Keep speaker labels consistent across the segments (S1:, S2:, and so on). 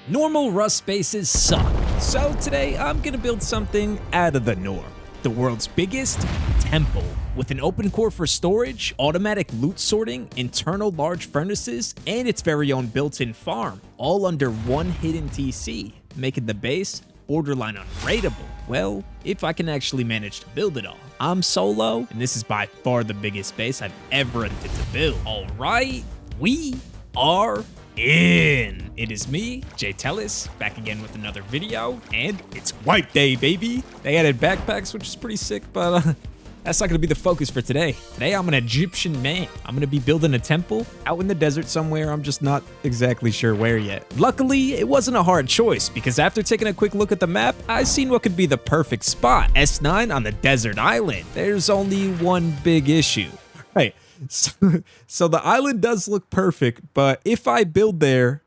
S1: Normal rust bases suck, so today I'm gonna build something out of the norm. The world's biggest temple, with an open core for storage, automatic loot sorting, internal large furnaces, and its very own built-in farm, all under one hidden TC, making the base borderline unraidable. Well, if I can actually manage to build it all. I'm solo, and this is by far the biggest base I've ever attempted to build. Alright, we are in. It is me, JTeles, back again with another video, and it's wipe day, baby. They added backpacks, which is pretty sick, but that's not gonna be the focus for today. Today, I'm an Egyptian man. I'm gonna be building a temple out in the desert somewhere. I'm just not exactly sure where yet. Luckily, it wasn't a hard choice, because after taking a quick look at the map, I seen what could be the perfect spot. S9 on the desert island. There's only one big issue. Right. So the island does look perfect, but if I build there,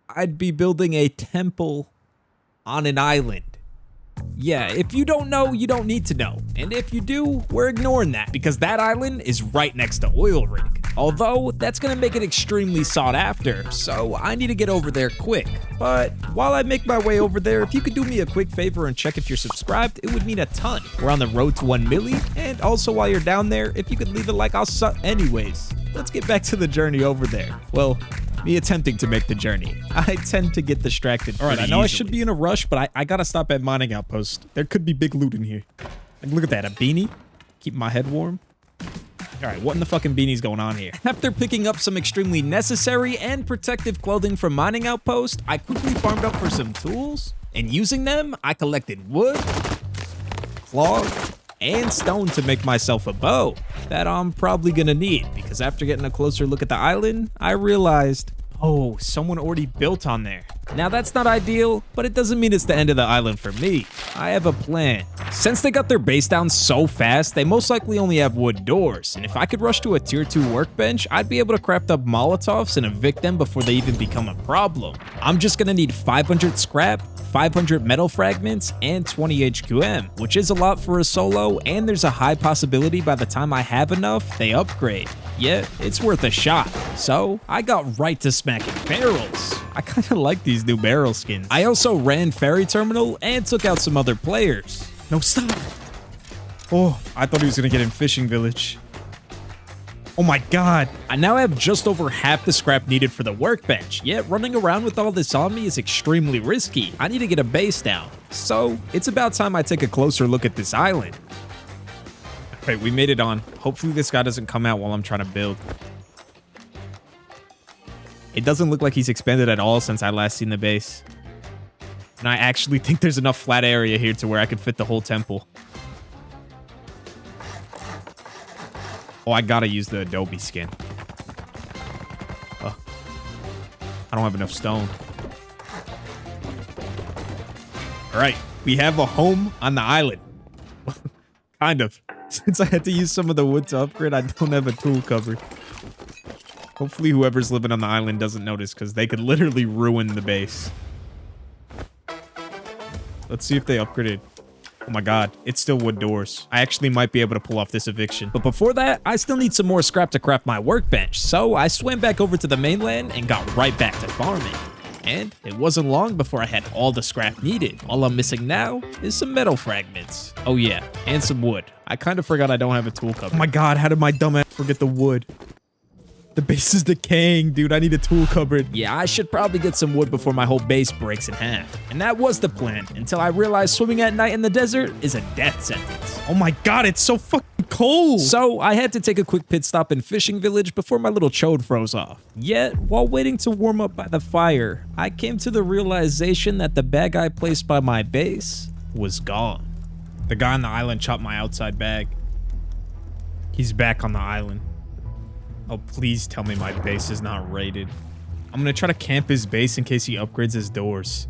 S1: I'd be building a temple on an island. Yeah, if you don't know, you don't need to know. And if you do, we're ignoring that, because that island is right next to oil rig. Although, that's gonna make it extremely sought after, so I need to get over there quick. But while I make my way over there, if you could do me a quick favor and check if you're subscribed, it would mean a ton. We're on the road to 1 million, and also while you're down there, if you could leave a like, I'll anyways, let's get back to the journey over there. Well, me attempting to make the journey. I tend to get distracted. All right, I know easily. I should be in a rush, but I gotta stop at mining outpost. There could be big loot in here. Like, look at that, a beanie. Keep my head warm. All right, what in the fucking beanie's going on here? After picking up some extremely necessary and protective clothing from mining outpost, I quickly farmed up for some tools, and using them, I collected wood, cloth, and stone to make myself a bow that I'm probably gonna need, because after getting a closer look at the island, I realized, oh, someone already built on there. Now that's not ideal, but it doesn't mean it's the end of the island for me. I have a plan. Since they got their base down so fast, they most likely only have wood doors, and if I could rush to a tier 2 workbench, I'd be able to craft up Molotovs and evict them before they even become a problem. I'm just gonna need 500 scrap, 500 metal fragments, and 20 HQM, which is a lot for a solo, and there's a high possibility by the time I have enough, they upgrade. Yet, it's worth a shot. So, I got right to smacking barrels. I kinda like these new barrel skins. I also ran Ferry Terminal and took out some other players. No, stop! Oh, I thought he was gonna get in Fishing Village. Oh my god. I now have just over half the scrap needed for the workbench, yet running around with all this on me is extremely risky. I need to get a base down. So, it's about time I take a closer look at this island. Alright, we made it on. Hopefully this guy doesn't come out while I'm trying to build. It doesn't look like he's expanded at all since I last seen the base. And I actually think there's enough flat area here to where I could fit the whole temple. Oh, I gotta use the Adobe skin. Oh, I don't have enough stone. Alright, we have a home on the island. Kind of. Since I had to use some of the wood to upgrade, I don't have a tool cupboard. Hopefully whoever's living on the island doesn't notice, because they could literally ruin the base. Let's see if they upgraded. Oh my god, it's still wood doors. I actually might be able to pull off this eviction. But before that, I still need some more scrap to craft my workbench, so I swam back over to the mainland and got right back to farming. And it wasn't long before I had all the scrap needed. All I'm missing now is some metal fragments. Oh yeah, and some wood. I kind of forgot I don't have a tool cupboard. Oh my god, how did my dumbass forget the wood? The base is decaying, dude. I need a tool cupboard. Yeah, I should probably get some wood before my whole base breaks in half. And that was the plan, until I realized swimming at night in the desert is a death sentence. Oh my god, it's so fucking cold. So I had to take a quick pit stop in Fishing Village before my little chode froze off. Yet, while waiting to warm up by the fire, I came to the realization that the bag I placed by my base was gone. The guy on the island chopped my outside bag. He's back on the island. Oh, please tell me my base is not raided. I'm gonna try to camp his base in case he upgrades his doors.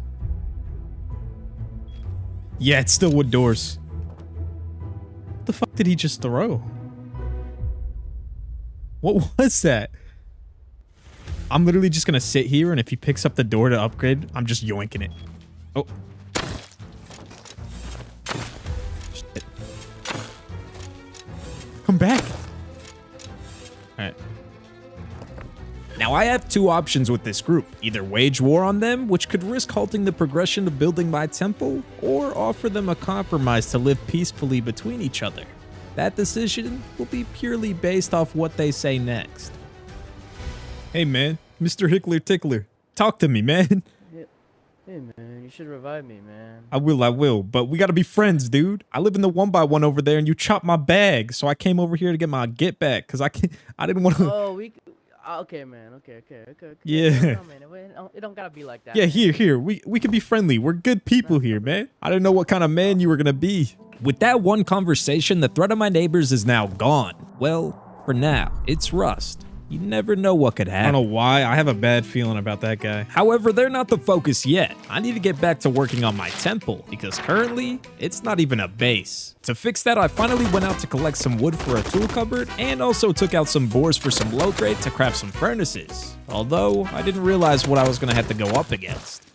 S1: Yeah, it's still wood doors. What the fuck did he just throw? What was that? I'm literally just gonna sit here, and if he picks up the door to upgrade, I'm just yoinking it. Oh. Shit. Come back. All right. Now I have two options with this group, either wage war on them, which could risk halting the progression of building my temple, or offer them a compromise to live peacefully between each other. That decision will be purely based off what they say next. Hey man, Mr. Hickler Tickler, talk to me, man.
S2: Hey man, you should revive me, man.
S1: I will, but we gotta be friends, dude. I live in the 1x1 over there and you chopped my bag, so I came over here to get my get back, cause I didn't want to.
S2: Oh, okay, man. Okay.
S1: Yeah.
S2: No, man, it don't gotta be like that.
S1: Yeah,
S2: man.
S1: here. We can be friendly. We're good people here, man. I didn't know what kind of man you were gonna be. With that one conversation, the threat of my neighbors is now gone. Well, for now, it's Rust. You never know what could happen. I don't know why. I have a bad feeling about that guy. However, they're not the focus yet. I need to get back to working on my temple because currently, it's not even a base. To fix that, I finally went out to collect some wood for a tool cupboard and also took out some boars for some low grade to craft some furnaces. Although, I didn't realize what I was gonna have to go up against.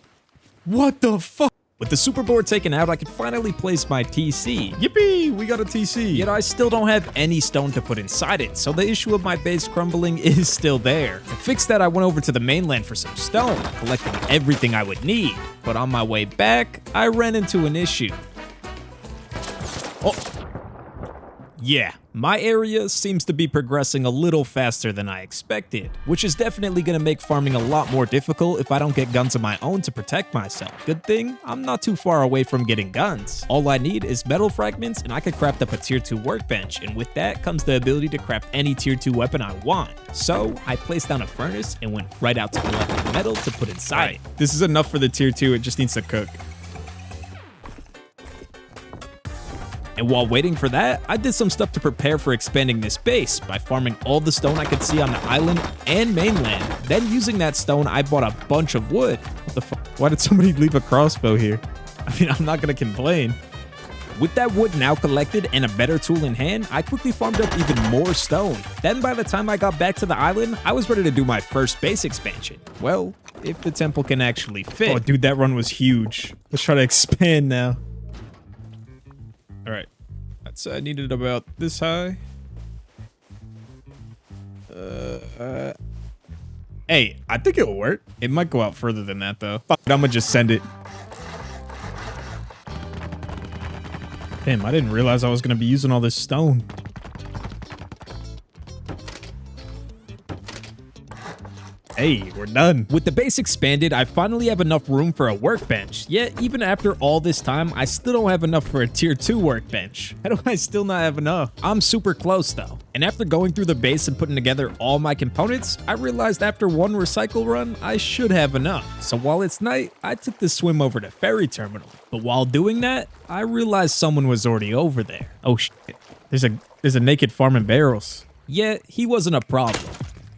S1: What the fuck? With the super board taken out, I could finally place my TC. Yippee! We got a TC. Yet I still don't have any stone to put inside it, so the issue of my base crumbling is still there. To fix that, I went over to the mainland for some stone, collecting everything I would need. But on my way back, I ran into an issue. Oh. Yeah, my area seems to be progressing a little faster than I expected, which is definitely going to make farming a lot more difficult if I don't get guns of my own to protect myself. Good thing, I'm not too far away from getting guns. All I need is metal fragments and I could craft up a tier 2 workbench, and with that comes the ability to craft any tier 2 weapon I want. So, I placed down a furnace and went right out to collect the metal to put inside it. This is enough for the tier 2, it just needs to cook. And while waiting for that, I did some stuff to prepare for expanding this base by farming all the stone I could see on the island and mainland. Then using that stone, I bought a bunch of wood. What the fuck? Why did somebody leave a crossbow here? I mean, I'm not gonna complain. With that wood now collected and a better tool in hand, I quickly farmed up even more stone. Then by the time I got back to the island, I was ready to do my first base expansion. Well, if the temple can actually fit. Oh, dude, that run was huge. Let's try to expand now. All right, I needed about this high. Hey, I think it'll work. It might go out further than that though. Fuck it, I'm gonna just send it. Damn, I didn't realize I was gonna be using all this stone. Hey, we're done. With the base expanded, I finally have enough room for a workbench. Yet, even after all this time, I still don't have enough for a tier 2 workbench. How do I still not have enough? I'm super close though. And after going through the base and putting together all my components, I realized after one recycle run, I should have enough. So while it's night, I took the swim over to Ferry Terminal. But while doing that, I realized someone was already over there. Oh shit, there's a naked farming barrels. Yet, he wasn't a problem.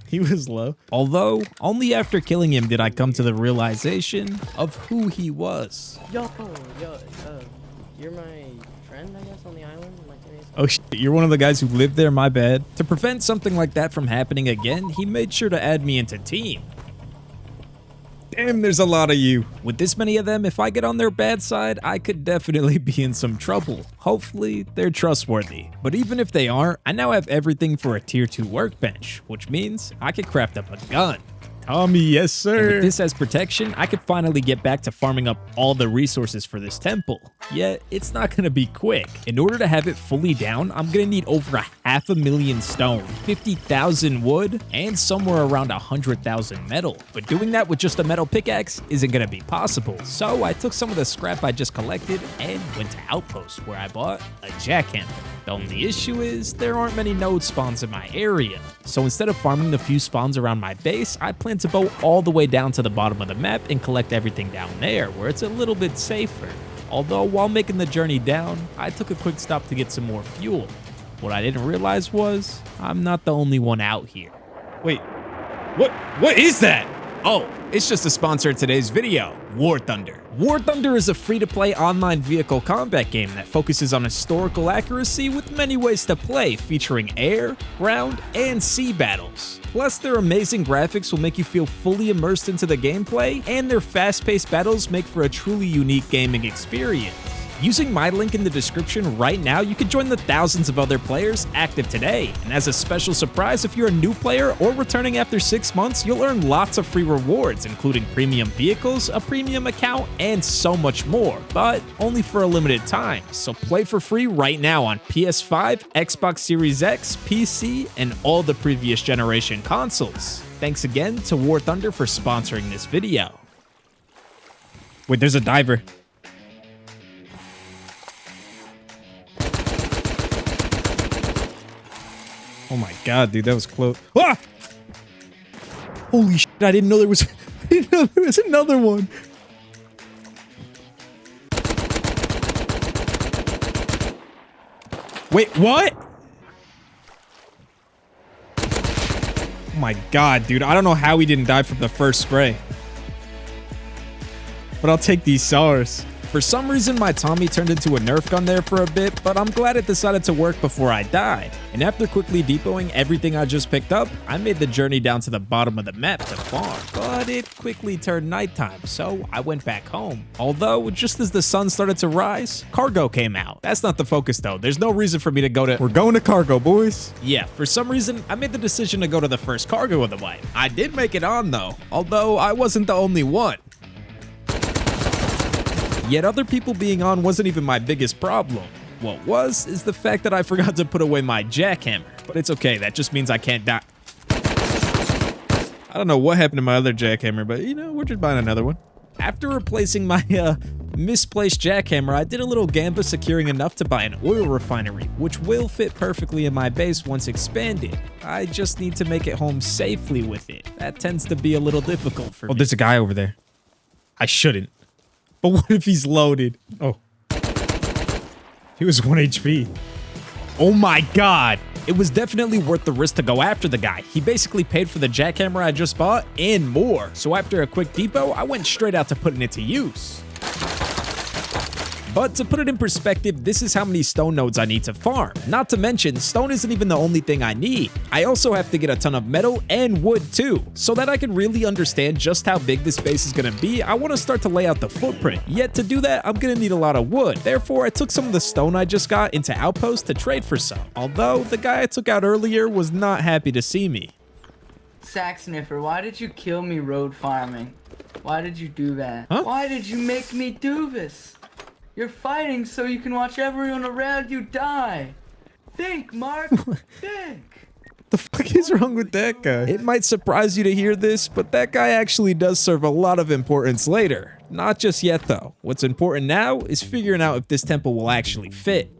S1: He was low. Although, only after killing him did I come to the realization of who he was.
S2: Yo, you're my friend, I guess, on the island?
S1: Oh shit, you're one of the guys who lived there, my bad. To prevent something like that from happening again, he made sure to add me into team. Damn, there's a lot of you. With this many of them, if I get on their bad side, I could definitely be in some trouble. Hopefully, they're trustworthy. But even if they aren't, I now have everything for a tier 2 workbench, which means I could craft up a gun. Tommy, yes sir. And with this as protection, I could finally get back to farming up all the resources for this temple. Yet, it's not gonna be quick. In order to have it fully down, I'm gonna need over 500,000 stone, 50,000 wood, and somewhere around 100,000 metal. But doing that with just a metal pickaxe isn't gonna be possible. So I took some of the scrap I just collected and went to Outpost, where I bought a jackhammer. The only issue is there aren't many node spawns in my area. So instead of farming the few spawns around my base, I plan to go all the way down to the bottom of the map and collect everything down there, where it's a little bit safer. Although while making the journey down, I took a quick stop to get some more fuel. What I didn't realize was, I'm not the only one out here. Wait, what is that? Oh, it's just a sponsor of today's video, War Thunder. War Thunder is a free-to-play online vehicle combat game that focuses on historical accuracy with many ways to play, featuring air, ground, and sea battles. Plus, their amazing graphics will make you feel fully immersed into the gameplay, and their fast-paced battles make for a truly unique gaming experience. Using my link in the description right now, you can join the thousands of other players active today. And as a special surprise, if you're a new player or returning after 6 months, you'll earn lots of free rewards, including premium vehicles, a premium account, and so much more, but only for a limited time. So play for free right now on PS5, Xbox Series X, PC, and all the previous generation consoles. Thanks again to War Thunder for sponsoring this video.
S3: Wait, there's a diver. Oh my god, dude, that was close. Ah! Holy shit, I didn't know there was another one. Wait, what? Oh my god, dude, I don't know how he didn't die from the first spray. But I'll take these SARs.
S1: For some reason, my Tommy turned into a Nerf gun there for a bit, but I'm glad it decided to work before I died. And after quickly depoting everything I just picked up, I made the journey down to the bottom of the map to farm. But it quickly turned nighttime, so I went back home. Although, just as the sun started to rise, cargo came out. That's not the focus though. There's no reason for me to go to—
S3: We're going to cargo, boys.
S1: Yeah, for some reason, I made the decision to go to the first cargo of the wipe. I did make it on though, although I wasn't the only one. Yet other people being on wasn't even my biggest problem. What was is the fact that I forgot to put away my jackhammer. But it's okay, that just means I can't die.
S3: I don't know what happened to my other jackhammer, but you know, we're just buying another one.
S1: After replacing my misplaced jackhammer, I did a little gambit securing enough to buy an oil refinery, which will fit perfectly in my base once expanded. I just need to make it home safely with it. That tends to be a little difficult for me.
S3: Oh, there's a guy over there. I shouldn't. But what if he's loaded? Oh. He was 1 HP.
S1: Oh my god! It was definitely worth the risk to go after the guy. He basically paid for the jackhammer I just bought and more. So after a quick depot, I went straight out to putting it to use. But to put it in perspective, this is how many stone nodes I need to farm. Not to mention, stone isn't even the only thing I need. I also have to get a ton of metal and wood too. So that I can really understand just how big this base is gonna be, I wanna start to lay out the footprint. Yet to do that, I'm gonna need a lot of wood. Therefore, I took some of the stone I just got into outposts to trade for some. Although, the guy I took out earlier was not happy to see me.
S4: Sack Sniffer, why did you kill me road farming? Why did you do that?
S3: Huh?
S4: Why did you make me do this? You're fighting so you can watch everyone around you die. Think, Mark. Think.
S3: The fuck is wrong with that guy?
S1: It might surprise you to hear this, but that guy actually does serve a lot of importance later. Not just yet though. What's important now is figuring out if this temple will actually fit.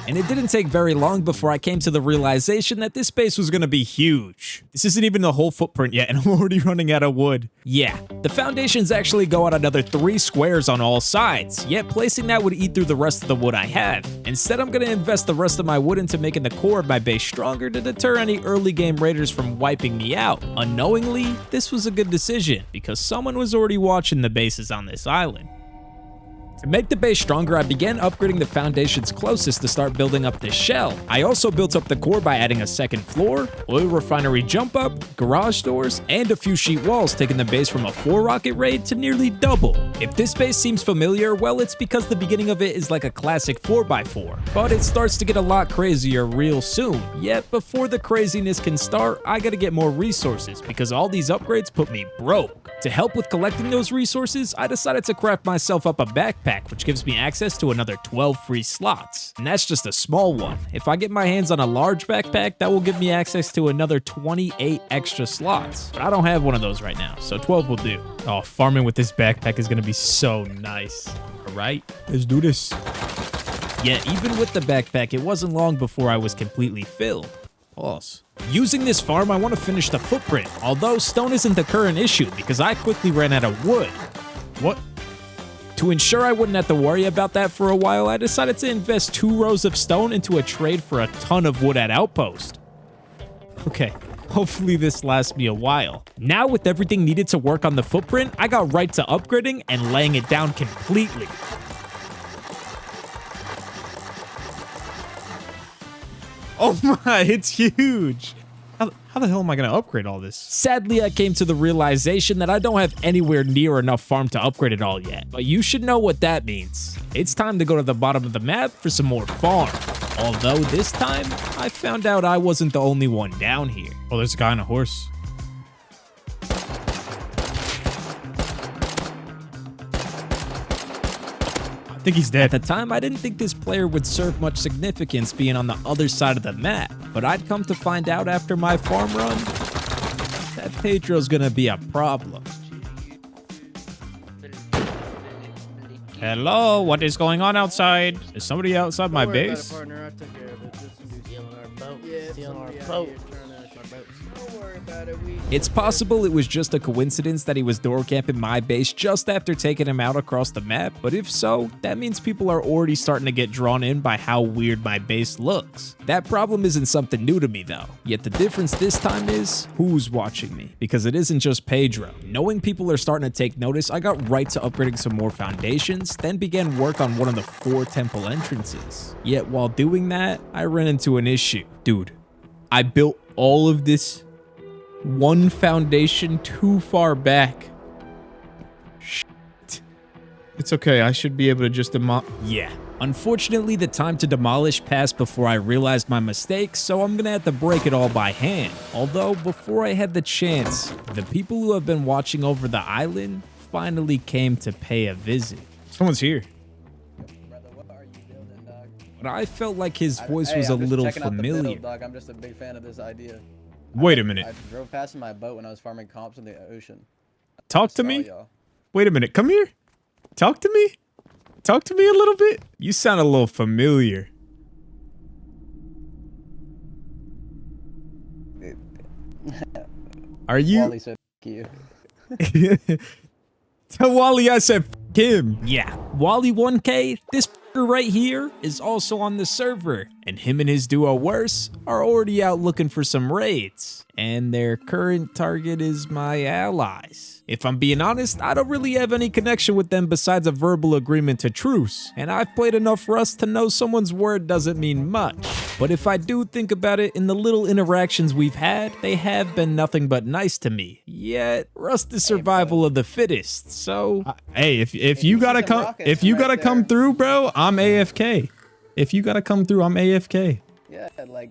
S1: And it didn't take very long before I came to the realization that this base was gonna be huge.
S3: This isn't even the whole footprint yet, and I'm already running out of wood.
S1: Yeah, the foundations actually go out another 3 squares on all sides, yet placing that would eat through the rest of the wood I have. Instead, I'm gonna invest the rest of my wood into making the core of my base stronger to deter any early game raiders from wiping me out. Unknowingly, this was a good decision, because someone was already watching the bases on this island. To make the base stronger, I began upgrading the foundations closest to start building up this shell. I also built up the core by adding a second floor, oil refinery jump up, garage doors, and a few sheet walls, taking the base from a 4-rocket raid to nearly double. If this base seems familiar, well, it's because the beginning of it is like a classic 4x4, but it starts to get a lot crazier real soon. Yet before the craziness can start, I gotta get more resources because all these upgrades put me broke. To help with collecting those resources, I decided to craft myself up a backpack, which gives me access to another 12 free slots. And that's just a small one. If I get my hands on a large backpack, that will give me access to another 28 extra slots. But I don't have one of those right now, so 12 will do.
S3: Oh, farming with this backpack is gonna be so nice.
S1: Alright?
S3: Let's do this.
S1: Yeah, even with the backpack, it wasn't long before I was completely filled. Pause. Using this farm, I want to finish the footprint, although stone isn't the current issue because I quickly ran out of wood.
S3: What?
S1: To ensure I wouldn't have to worry about that for a while, I decided to invest 2 rows of stone into a trade for a ton of wood at Outpost. Okay, hopefully this lasts me a while. Now with everything needed to work on the footprint, I got right to upgrading and laying it down completely.
S3: Oh my, it's huge. How the hell am I going to upgrade all this?
S1: Sadly, I came to the realization that I don't have anywhere near enough farm to upgrade it all yet, but you should know what that means. It's time to go to the bottom of the map for some more farm. Although this time, I found out I wasn't the only one down here.
S3: Oh, there's a guy on a horse. I think he's dead.
S1: At the time, I didn't think this player would serve much significance being on the other side of the map, but I'd come to find out after my farm run that Pedro's gonna be a problem.
S3: Hello, what is going on outside? Is somebody outside my
S2: Don't worry about
S3: base?
S2: it, partner. I took care of it. Just
S5: Stealing our boat.
S2: yeah,
S5: Stealing our
S2: somebody out
S5: boat.
S2: here trying to- Don't worry about it.
S1: It's possible it was just a coincidence that he was door camping my base just after taking him out across the map, but if so, that means people are already starting to get drawn in by how weird my base looks. That problem isn't something new to me though, yet the difference this time is who's watching me, because it isn't just Pedro. Knowing people are starting to take notice, I got right to upgrading some more foundations, then began work on one of the 4 temple entrances. Yet while doing that, I ran into an issue. Dude, I built all of this one foundation too far back. Shit.
S3: It's okay. I should be able to just
S1: Yeah. Unfortunately, the time to demolish passed before I realized my mistake, so I'm gonna have to break it all by hand. Although, before I had the chance, the people who have been watching over the island finally came to pay a visit.
S3: Someone's here.
S6: Brother, what are you building, dog?
S1: But I felt like his voice
S6: Hey,
S1: was a
S6: I'm just
S1: little
S6: checking out the
S1: familiar.
S6: build, dog. I'm just a big fan of this idea.
S3: Wait a minute.
S6: I drove past in my boat when I was farming comps in the ocean.
S3: Talk to
S6: Saw
S3: me.
S6: y'all.
S3: Wait a minute. Come here. Talk to me. Talk to me a little bit. You sound a little familiar. Are you?
S6: Wally said, "F you."
S3: Tell Wally I said f him.
S1: Yeah, Wally 1K, this f***er right here is also on the server, and him and his duo Worse are already out looking for some raids, and their current target is my allies. If I'm being honest, I don't really have any connection with them besides a verbal agreement to truce, and I've played enough Rust to know someone's word doesn't mean much. But if I do think about it, in the little interactions we've had, they have been nothing but nice to me. Yet, Rust is survival of the fittest, so...
S3: Hey, if
S6: Hey,
S3: you
S6: you
S3: gotta
S6: see some
S3: come,
S6: rockets
S3: if you
S6: right
S3: gotta come
S6: there.
S3: through, bro, I'm AFK. If you gotta come through, I'm AFK.
S6: Yeah, like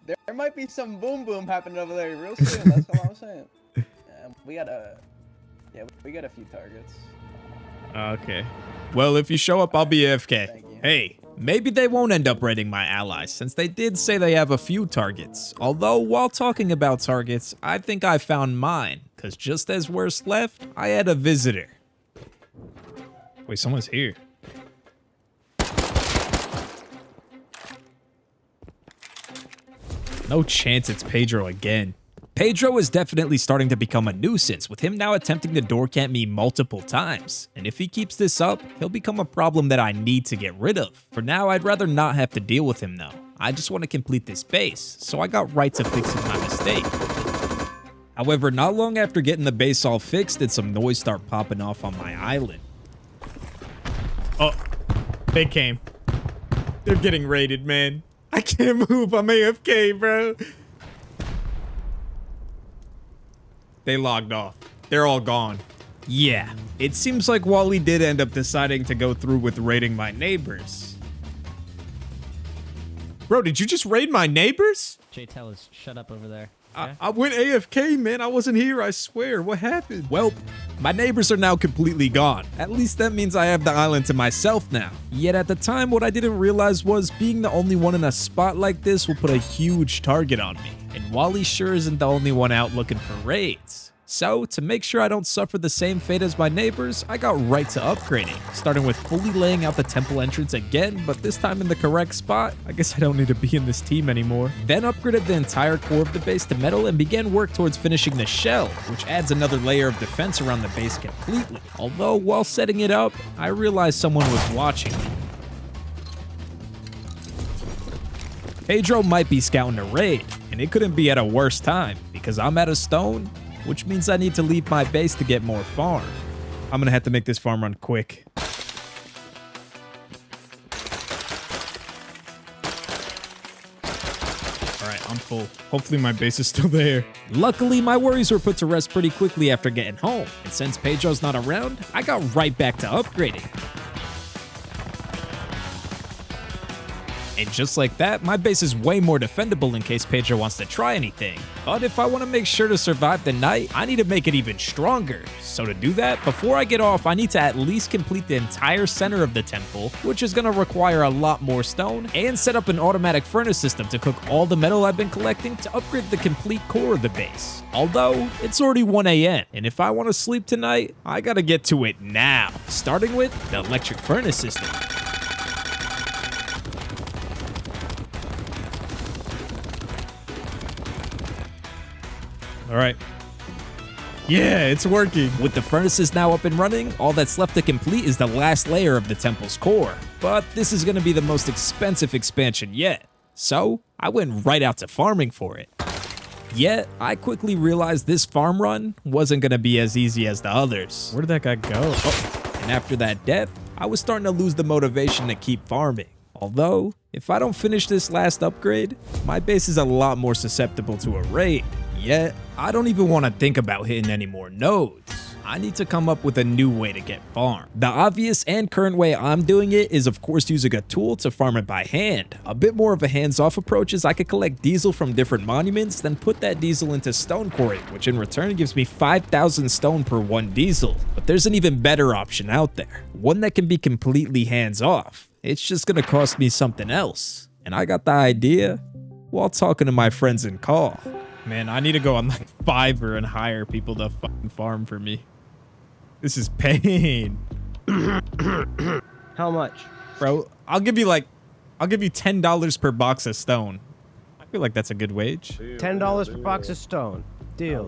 S6: there might be some boom boom happening over there real soon. That's all I'm saying. We got a few targets.
S3: Okay. Well, if you show up, I'll be AFK.
S6: Thank you.
S1: Hey, maybe they won't end up raiding my allies, since they did say they have a few targets. Although, while talking about targets, I think I found mine, because just as Worst left, I had a visitor.
S3: Wait, someone's here.
S1: No chance it's Pedro again. Pedro is definitely starting to become a nuisance, with him now attempting to door camp me multiple times. And if he keeps this up, he'll become a problem that I need to get rid of. For now, I'd rather not have to deal with him though. I just want to complete this base, so I got right to fixing my mistake. However, not long after getting the base all fixed, did some noise start popping off on my island.
S3: Oh, they came. They're getting raided, man. I can't move. I'm AFK, bro. They logged off. They're all gone.
S1: Yeah, it seems like Wally did end up deciding to go through with raiding my neighbors.
S3: Bro, did you just raid my neighbors?
S5: JTeles, shut up over there.
S3: I went AFK, man. I wasn't here, I swear. What happened?
S1: Well, my neighbors are now completely gone. At least that means I have the island to myself now. Yet at the time, what I didn't realize was being the only one in a spot like this will put a huge target on me. And Wally sure isn't the only one out looking for raids. So, to make sure I don't suffer the same fate as my neighbors, I got right to upgrading, starting with fully laying out the temple entrance again, but this time in the correct spot.
S3: I guess I don't need to be in this team anymore.
S1: Then upgraded the entire core of the base to metal and began work towards finishing the shell, which adds another layer of defense around the base completely. Although, while setting it up, I realized someone was watching me. Pedro might be scouting a raid, and it couldn't be at a worse time, because I'm out of stone, which means I need to leave my base to get more farm.
S3: I'm gonna have to make this farm run quick.
S1: Alright,
S3: I'm full. Hopefully my base is still there.
S1: Luckily, my worries were put to rest pretty quickly after getting home, and since Pedro's not around, I got right back to upgrading. And just like that, my base is way more defendable in case Pedro wants to try anything. But if I want to make sure to survive the night, I need to make it even stronger. So to do that, before I get off, I need to at least complete the entire center of the temple, which is going to require a lot more stone, and set up an automatic furnace system to cook all the metal I've been collecting to upgrade the complete core of the base. Although, it's already 1 a.m., and if I want to sleep tonight, I gotta get to it now, starting with the electric furnace system.
S3: All right. Yeah, it's working.
S1: With the furnaces now up and running, all that's left to complete is the last layer of the temple's core. But this is going to be the most expensive expansion yet. So, I went right out to farming for it. Yet, I quickly realized this farm run wasn't going to be as easy as the others.
S3: Where did that guy go?
S1: Oh, and after that death, I was starting to lose the motivation to keep farming. Although, if I don't finish this last upgrade, my base is a lot more susceptible to a raid. Yet, I don't even want to think about hitting any more nodes. I need to come up with a new way to get farm. The obvious and current way I'm doing it is of course using a tool to farm it by hand. A bit more of a hands-off approach is I could collect diesel from different monuments, then put that diesel into stone quarry, which in return gives me 5,000 stone per 1 diesel. But there's an even better option out there, one that can be completely hands-off. It's just gonna cost me something else. And I got the idea while talking to my friends in call.
S3: Man, I need to go on like Fiverr and hire people to fucking farm for me. This is pain.
S2: How much?
S3: Bro, I'll give you $10 per box of stone. I feel like that's a good wage.
S7: $10 per box of stone. Deal.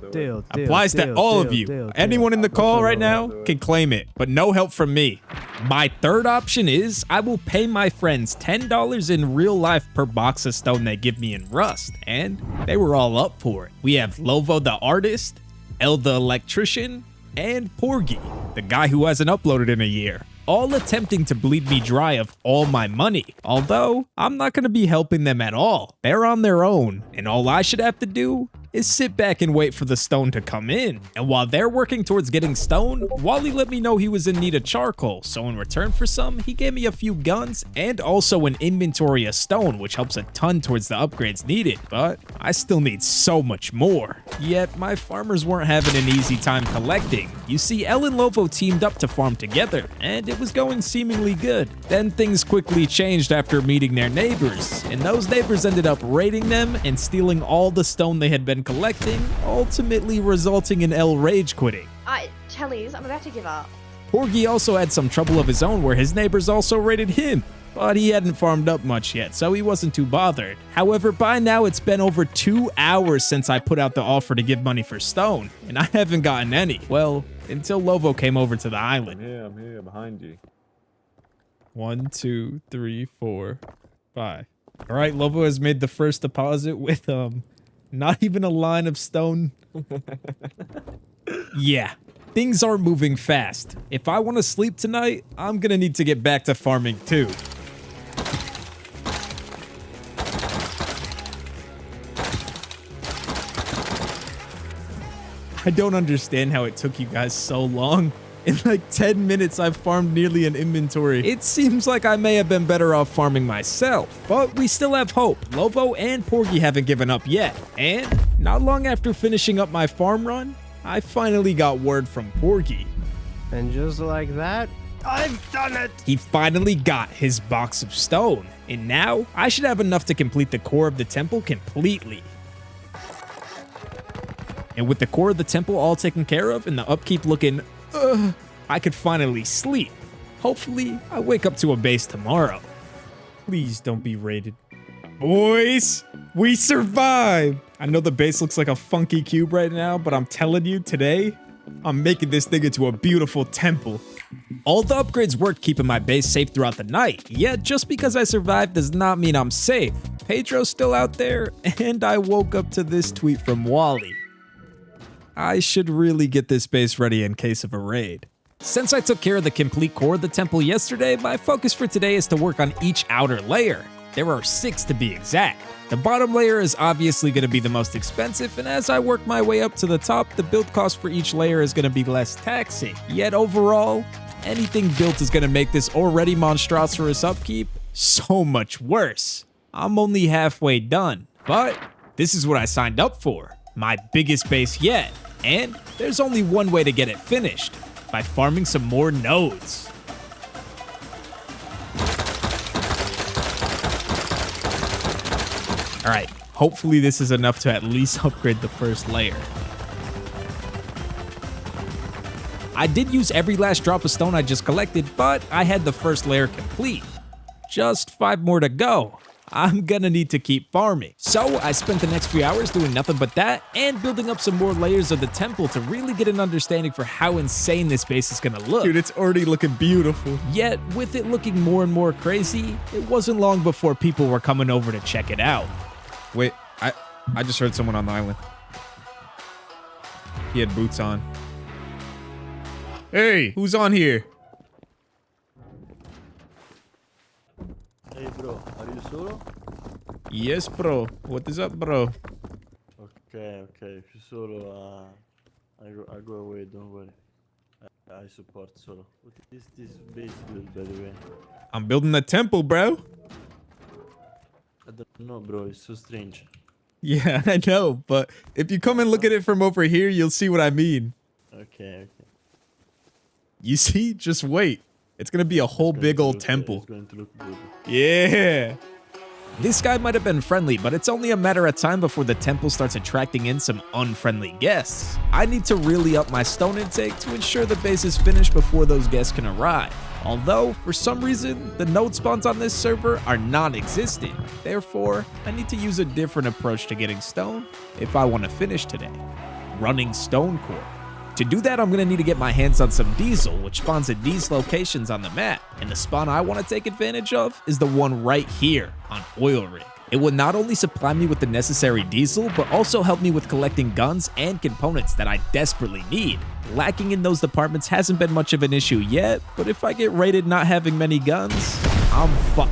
S3: Applies to all of you. Anyone in the call right now can claim it, but no help from me.
S1: My third option is I will pay my friends $10 in real life per box of stone they give me in Rust, and they were all up for it. We have Lovo the artist, El the electrician, and Porgy, the guy who hasn't uploaded in a year, all attempting to bleed me dry of all my money. Although, I'm not going to be helping them at all. They're on their own, and all I should have to do is sit back and wait for the stone to come in. And while they're working towards getting stone, Wally let me know he was in need of charcoal, so in return for some, he gave me a few guns and also an inventory of stone, which helps a ton towards the upgrades needed, but I still need so much more. Yet, my farmers weren't having an easy time collecting. You see, El and Lovo teamed up to farm together, and it was going seemingly good. Then things quickly changed after meeting their neighbors, and those neighbors ended up raiding them and stealing all the stone they had been collecting, ultimately resulting in El rage quitting.
S8: JTeles, I'm about to give up.
S1: Porgy also had some trouble of his own where his neighbors also raided him, but he hadn't farmed up much yet, so he wasn't too bothered. However, by now it's been over 2 hours since I put out the offer to give money for stone, and I haven't gotten any. Well, until Lovo came over to the island.
S9: I'm here, behind you.
S3: 1, 2, 3, 4, 5. All right, Lovo has made the first deposit with not even a line of stone.
S1: Yeah, things are moving fast. If I want to sleep tonight, I'm gonna need to get back to farming too.
S3: I don't understand how it took you guys so long. In like 10 minutes, I've farmed nearly an inventory.
S1: It seems like I may have been better off farming myself, but we still have hope. Lovo and Porgy haven't given up yet. And not long after finishing up my farm run, I finally got word from Porgy.
S7: And just like that, I've done it!
S1: He finally got his box of stone, and now I should have enough to complete the core of the temple completely. And with the core of the temple all taken care of and the upkeep looking I could finally sleep. Hopefully, I wake up to a base tomorrow.
S3: Please don't be raided. Boys, we survived! I know the base looks like a funky cube right now, but I'm telling you, today, I'm making this thing into a beautiful temple.
S1: All the upgrades worked keeping my base safe throughout the night, yet just because I survived does not mean I'm safe. Pedro's still out there, and I woke up to this tweet from Wally. I should really get this base ready in case of a raid. Since I took care of the complete core of the temple yesterday, my focus for today is to work on each outer layer. There are 6 to be exact. The bottom layer is obviously going to be the most expensive, and as I work my way up to the top, the build cost for each layer is going to be less taxing. Yet overall, anything built is going to make this already monstrous upkeep so much worse. I'm only halfway done, but this is what I signed up for. My biggest base yet, and there's only one way to get it finished, by farming some more nodes. All right, hopefully this is enough to at least upgrade the first layer. I did use every last drop of stone I just collected, but I had the first layer complete. Just 5 more to go. I'm gonna need to keep farming. So I spent the next few hours doing nothing but that and building up some more layers of the temple to really get an understanding for how insane this base is gonna look.
S3: Dude, it's already looking beautiful.
S1: Yet, with it looking more and more crazy, it wasn't long before people were coming over to check it out.
S3: Wait, I just heard someone on the island. He had boots on. Hey, who's on here?
S9: Hey bro, are you solo?
S3: Yes, bro. What is up, bro?
S9: Okay, if you solo, I go away, don't worry. I support solo. What is this base build, by the way?
S3: I'm building the temple, bro.
S9: I don't know, bro, it's so strange.
S3: Yeah, I know, but if you come and look at it from over here, you'll see what I mean.
S9: Okay.
S3: You see? Just wait. It's gonna be a whole big old temple.
S9: It's going to look good.
S3: Yeah.
S1: This guy might have been friendly, but it's only a matter of time before the temple starts attracting in some unfriendly guests. I need to really up my stone intake to ensure the base is finished before those guests can arrive. Although, for some reason, the node spawns on this server are non-existent. Therefore, I need to use a different approach to getting stone if I want to finish today. Running stone core. To do that, I'm going to need to get my hands on some diesel, which spawns at these locations on the map. And the spawn I want to take advantage of is the one right here on Oil Rig. It will not only supply me with the necessary diesel, but also help me with collecting guns and components that I desperately need. Lacking in those departments hasn't been much of an issue yet, but if I get rated not having many guns, I'm fucked.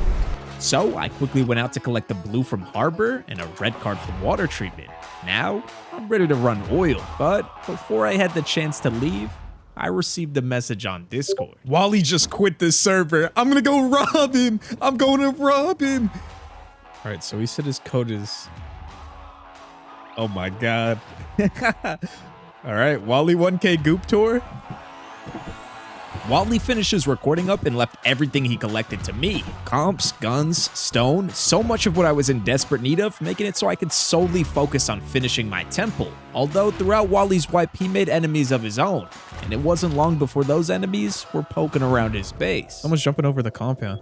S1: So I quickly went out to collect the blue from Harbor and a red card from water treatment. Now, I'm ready to run oil, but before I had the chance to leave, I received a message on Discord.
S3: Wally just quit this server. I'm gonna go rob him. I'm going to rob him. All right, so he said his code is... Oh my God. All right, Wally 1K Goop Tour.
S1: Wally finishes recording up and left everything he collected to me. Comps, guns, stone, so much of what I was in desperate need of, making it so I could solely focus on finishing my temple. Although throughout Wally's wipe, he made enemies of his own, and it wasn't long before those enemies were poking around his base.
S3: Someone's jumping over the compound.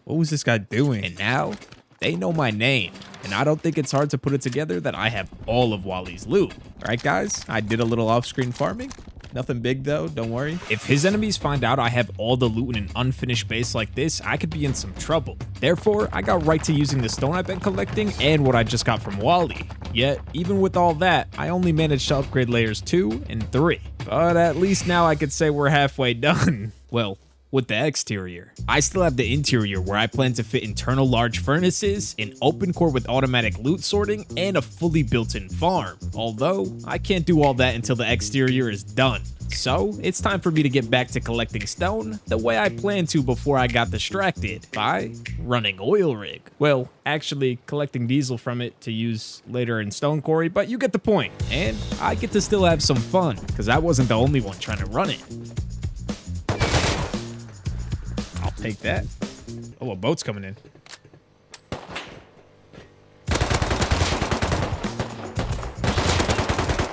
S3: What was this guy doing?
S1: And now, they know my name, and I don't think it's hard to put it together that I have all of Wally's loot. All right, guys, I did a little off-screen farming. Nothing big, though, don't worry. If his enemies find out I have all the loot in an unfinished base like this, I could be in some trouble. Therefore, I got right to using the stone I've been collecting and what I just got from Wally. Yet, even with all that, I only managed to upgrade layers 2 and 3. But at least now I could say we're halfway done. Well, with the exterior. I still have the interior where I plan to fit internal large furnaces, an open core with automatic loot sorting, and a fully built-in farm. Although, I can't do all that until the exterior is done. So, it's time for me to get back to collecting stone the way I planned to before I got distracted by running Oil Rig. Well, actually collecting diesel from it to use later in stone quarry, but you get the point. And I get to still have some fun, because I wasn't the only one trying to run it.
S3: Take that. Oh, a boat's coming in.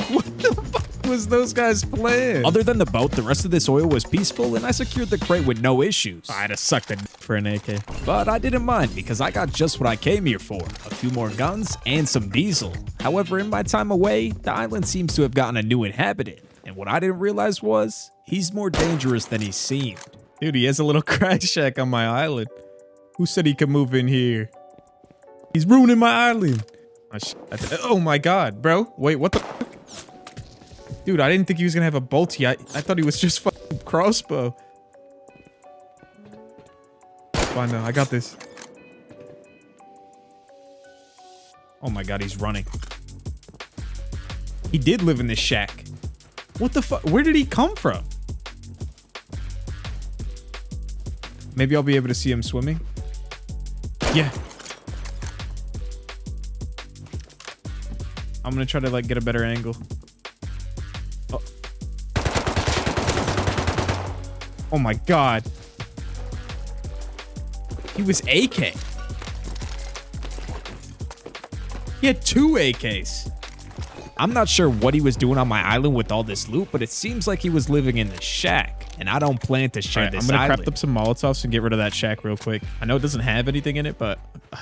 S3: What the fuck was those guys playing?
S1: Other than the boat, the rest of this oil was peaceful, and I secured the crate with no issues.
S3: I'd have sucked it for an AK.
S1: But I didn't mind, because I got just what I came here for. A few more guns and some diesel. However, in my time away, the island seems to have gotten a new inhabitant. And what I didn't realize was, he's more dangerous than he seemed.
S3: Dude, he has a little crack shack on my island. Who said he could move in here? He's ruining my island. Oh my God, bro. Wait, what the fuck? Dude, I didn't think he was gonna have a bolty. I thought he was just fucking crossbow. fine though. I got this. Oh my god, he's running. He did live in this shack. What the fuck? Where did he come from? Maybe I'll be able to see him swimming. Yeah. I'm gonna try to like get a better angle. Oh, oh my god. He was AK. He had 2 AKs. I'm not sure what he was doing on my island with all this loot, but it seems like he was living in the shack. And I don't plan to share this I'm gonna
S1: island.
S3: craft up some Molotovs and get rid of that shack real quick. I know it doesn't have anything in it, but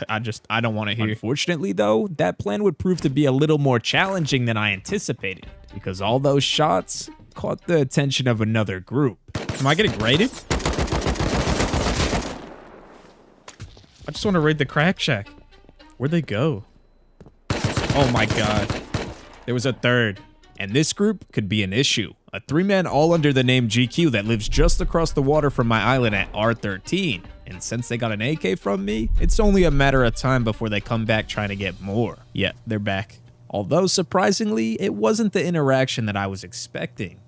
S3: I don't want to hear.
S1: Unfortunately, though, that plan would prove to be a little more challenging than I anticipated, because all those shots caught the attention of another group.
S3: Am I getting raided? I just want to raid the crack shack. Where'd they go? Oh my god. There was a third.
S1: And this group could be an issue. A 3-man all under the name GQ that lives just across the water from my island at R13. And since they got an AK from me, it's only a matter of time before they come back trying to get more. Yeah, they're back. Although, surprisingly, it wasn't the interaction that I was expecting.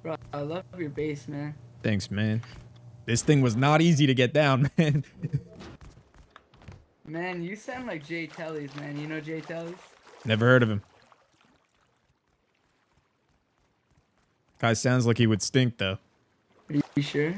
S4: Bro, I love your base, man.
S3: Thanks, man. This thing was not easy to get down, man.
S4: Man, you sound like JTeles, man. You know JTeles?
S3: Never heard of him. Guy sounds like he would stink, though.
S4: Are you sure?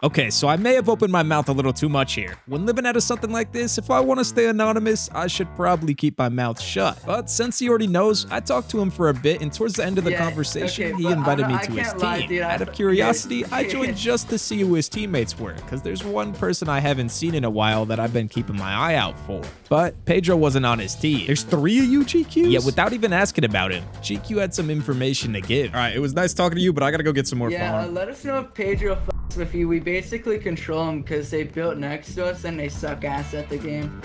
S1: Okay, so I may have opened my mouth a little too much here. When living out of something like this, if I want to stay anonymous, I should probably keep my mouth shut. But since he already knows, I talked to him for a bit, and towards the end of the conversation,
S4: okay,
S1: he
S4: but
S1: invited me
S4: I
S1: to his
S4: can't lie,
S1: team.
S4: dude,
S1: Out of curiosity, I joined just to see who his teammates were, because there's one person I haven't seen in a while that I've been keeping my eye out for. But Pedro wasn't on his team.
S3: There's 3 of you GQs?
S1: Yeah, without even asking about him, GQ had some information to give.
S3: All right, it was nice talking to you, but I gotta go get some more farm.
S4: Let us know if Pedro fucks with you. We basically control them because they built next to us and they suck ass at the game.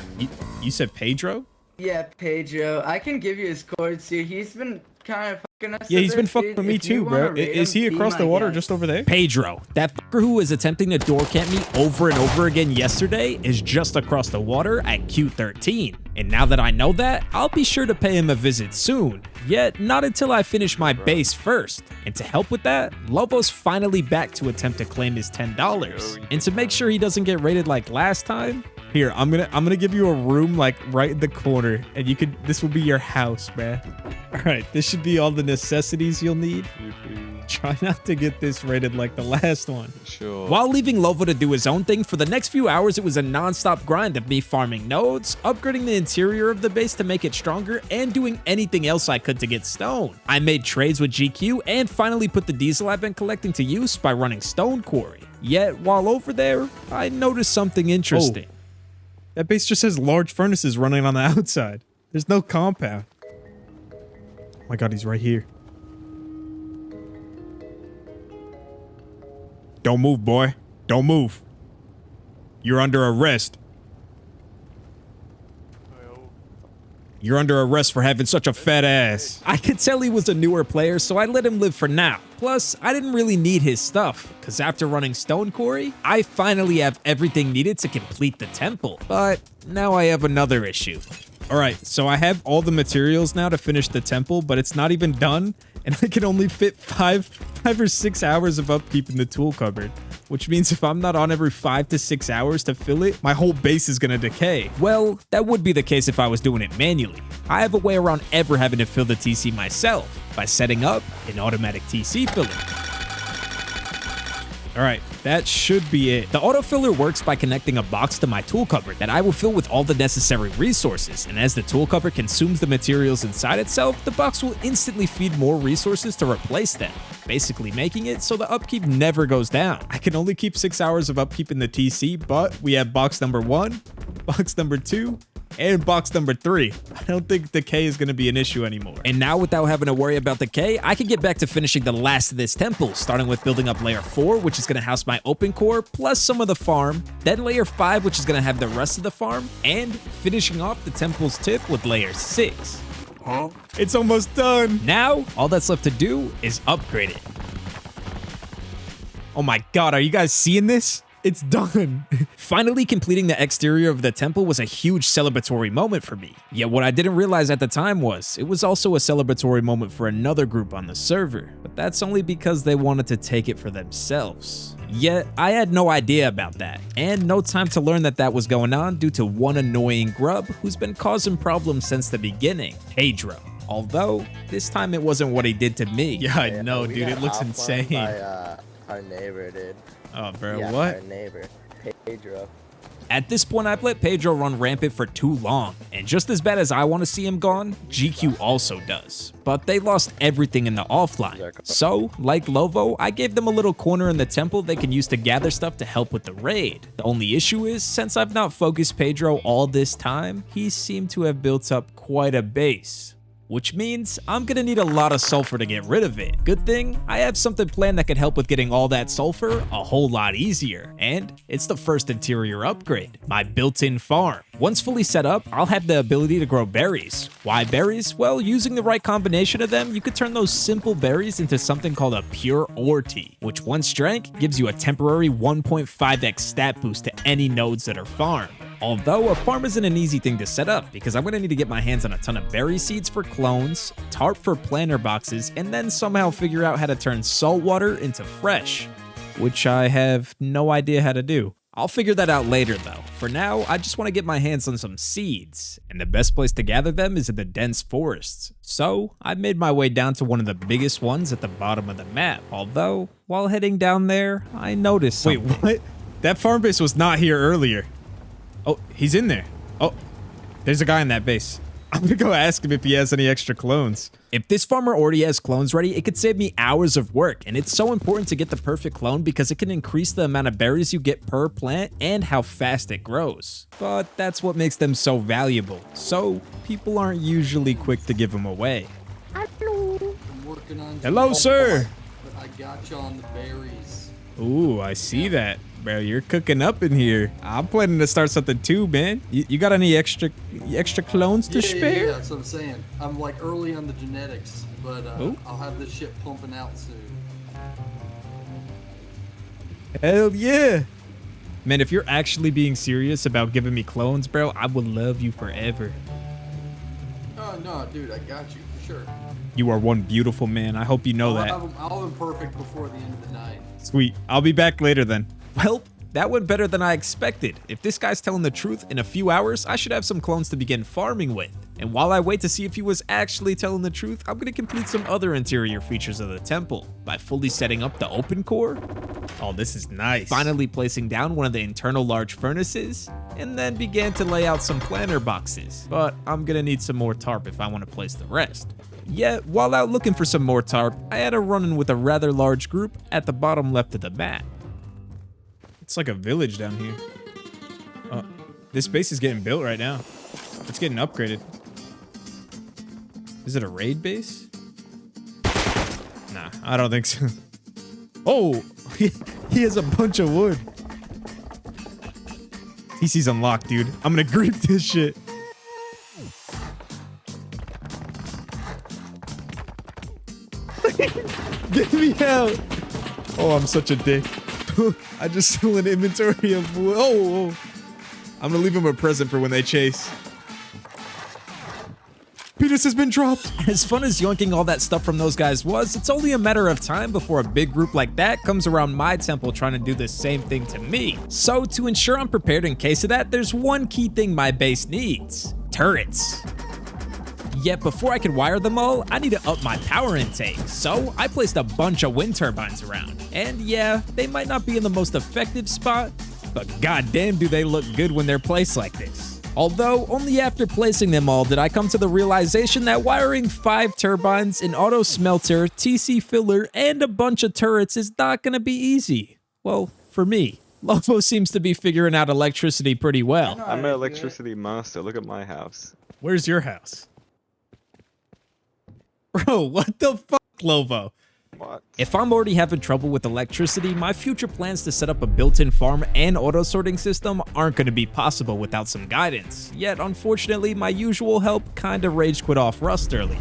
S3: You said Pedro?
S4: Yeah, Pedro. I can give you his cords, dude. He's been kind of fucking us.
S3: Yeah, he's
S4: a
S3: been
S4: bit,
S3: fucking
S4: dude.
S3: with me
S4: If you
S3: too,
S4: wanna
S3: bro.
S4: raid
S3: Is
S4: him,
S3: he
S4: be
S3: across the
S4: my
S3: water
S4: guest.
S3: just over there?
S1: Pedro, that fucker who was attempting to door camp me over and over again yesterday, is just across the water at Q13. And now that I know that, I'll be sure to pay him a visit soon. Yet, not until I finish my base first. And to help with that, Lobo's finally back to attempt to claim his $10. And to make sure he doesn't get raided like last time, here, I'm gonna give you a room like right in the corner, and this will be your house, man. All right, this should be all the necessities you'll need. Try not to get this rated like the last one.
S10: Sure.
S1: While leaving Lovo to do his own thing, for the next few hours, it was a non-stop grind of me farming nodes, upgrading the interior of the base to make it stronger, and doing anything else I could to get stone. I made trades with GQ and finally put the diesel I've been collecting to use by running stone quarry. Yet, while over there, I noticed something interesting.
S3: Oh. That base just has large furnaces running on the outside. There's no compound. Oh my god, he's right here. Don't move, boy. Don't move. You're under arrest. You're under arrest for having such a fat ass.
S1: I could tell he was a newer player, so I let him live for now. Plus, I didn't really need his stuff, because after running Stone Quarry, I finally have everything needed to complete the temple. But now I have another issue.
S3: All right, so I have all the materials now to finish the temple, but it's not even done, and I can only fit five or 6 hours of upkeep in the tool cupboard, which means if I'm not on every 5 to 6 hours to fill it, my whole base is gonna decay.
S1: Well, that would be the case if I was doing it manually. I have a way around ever having to fill the TC myself by setting up an automatic TC filler.
S3: All right, that should be it.
S1: The autofiller works by connecting a box to my tool cupboard that I will fill with all the necessary resources, and as the tool cupboard consumes the materials inside itself, the box will instantly feed more resources to replace them, basically making it so the upkeep never goes down.
S3: I can only keep 6 hours of upkeep in the TC, but we have box number 1, box number 2, and box number 3. I don't think decay is going to be an issue anymore.
S1: And now, without having to worry about decay, I can get back to finishing the last of this temple, starting with building up layer 4, which is going to house my open core, plus some of the farm, then layer 5, which is going to have the rest of the farm, and finishing off the temple's tip with layer 6.
S3: It's almost done.
S1: Now, all that's left to do is upgrade it.
S3: Oh my god, are you guys seeing this? It's done.
S1: Finally completing the exterior of the temple was a huge celebratory moment for me. Yet what I didn't realize at the time was, it was also a celebratory moment for another group on the server. But that's only because they wanted to take it for themselves. Yet, I had no idea about that, and no time to learn that that was going on due to one annoying grub who's been causing problems since the beginning, Pedro. Although, this time it wasn't what he did to me.
S3: Yeah, I know, dude. It looks insane.
S2: By, our neighbor, dude.
S3: Oh, bro,
S2: Yeah,
S3: what?
S2: our neighbor, Pedro.
S1: At this point, I've let Pedro run rampant for too long, and just as bad as I want to see him gone, GQ also does. But they lost everything in the offline. So, like Lovo, I gave them a little corner in the temple they can use to gather stuff to help with the raid. The only issue is, since I've not focused Pedro all this time, he seemed to have built up quite a base. Which means I'm gonna need a lot of sulfur to get rid of it. Good thing, I have something planned that could help with getting all that sulfur a whole lot easier. And it's the first interior upgrade, my built-in farm. Once fully set up, I'll have the ability to grow berries. Why berries? Well, using the right combination of them, you could turn those simple berries into something called a pure ore tea, which once drank, gives you a temporary 1.5x stat boost to any nodes that are farmed. Although a farm isn't an easy thing to set up because I'm going to need to get my hands on a ton of berry seeds for clones, tarp for planter boxes, and then somehow figure out how to turn salt water into fresh, which I have no idea how to do. I'll figure that out later though. For now, I just want to get my hands on some seeds, and the best place to gather them is in the dense forests. So I made my way down to one of the biggest ones at the bottom of the map. Although, while heading down there, I noticed something.
S3: Wait, what? That farm base was not here earlier. Oh, he's in there. Oh, there's a guy in that base. I'm gonna go ask him if he has any extra clones.
S1: If this farmer already has clones ready, it could save me hours of work, and it's so important to get the perfect clone because it can increase the amount of berries you get per plant and how fast it grows. But that's what makes them so valuable, so people aren't usually quick to give them away.
S4: I'm working on
S3: Hello, sir.
S4: But I got you on the berries.
S3: Ooh, I see that. Bro, you're cooking up in here. I'm planning to start something too, man. You got any extra clones to spare?
S4: Yeah, that's what I'm saying. I'm like early on the genetics, but I'll have this shit pumping out soon.
S3: Hell yeah. Man, if you're actually being serious about giving me clones, bro, I will love you forever.
S4: Oh, no, dude, I got you, for sure.
S3: You are one beautiful man. I hope you know that.
S4: I'll have them perfect before the end of the night.
S3: Sweet. I'll be back later then.
S1: Well, that went better than I expected. If this guy's telling the truth, in a few hours, I should have some clones to begin farming with. And while I wait to see if he was actually telling the truth, I'm gonna complete some other interior features of the temple by fully setting up the open core,
S3: Oh, this is nice.
S1: finally placing down one of the internal large furnaces, and then began to lay out some planter boxes. But I'm gonna need some more tarp if I want to place the rest. Yet, while out looking for some more tarp, I had a run-in with a rather large group at the bottom left of the map.
S3: It's like a village down here. This base is getting built right now. It's getting upgraded. Is it a raid base? Nah, I don't think so. Oh, he has a bunch of wood. TC's unlocked, dude. I'm gonna grip this shit. Get me out. Oh, I'm such a dick. I just stole an inventory of wood. Oh. I'm gonna leave him a present for when they chase. Penis has been dropped.
S1: As fun as yoinking all that stuff from those guys was, it's only a matter of time before a big group like that comes around my temple trying to do the same thing to me. So to ensure I'm prepared in case of that, there's one key thing my base needs: turrets. Yet before I could wire them all, I need to up my power intake, so I placed a bunch of wind turbines around. And yeah, they might not be in the most effective spot, but goddamn do they look good when they're placed like this. Although, only after placing them all did I come to the realization that wiring 5 turbines, an auto smelter, TC filler, and a bunch of turrets is not gonna be easy. Well, for me. Lovo seems to be figuring out electricity pretty well.
S10: I'm an electricity master. Look at my house.
S3: Where's your house? Bro, what the fuck, Lovo?
S10: What?
S1: If I'm already having trouble with electricity, my future plans to set up a built-in farm and auto-sorting system aren't going to be possible without some guidance. Yet, unfortunately, my usual help kinda rage quit off Rust earlier.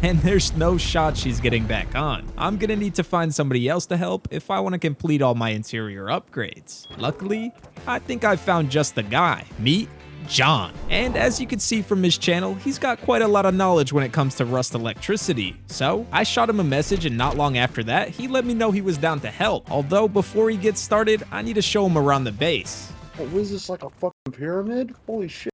S1: and there's no shot she's getting back on. I'm gonna need to find somebody else to help if I want to complete all my interior upgrades. Luckily, I think I found just the guy. Meet John. And as you can see from his channel, he's got quite a lot of knowledge when it comes to rust electricity. So I shot him a message, and not long after that, he let me know he was down to help. Although before he gets started, I need to show him around the base.
S11: What was this, like a fucking pyramid? Holy shit.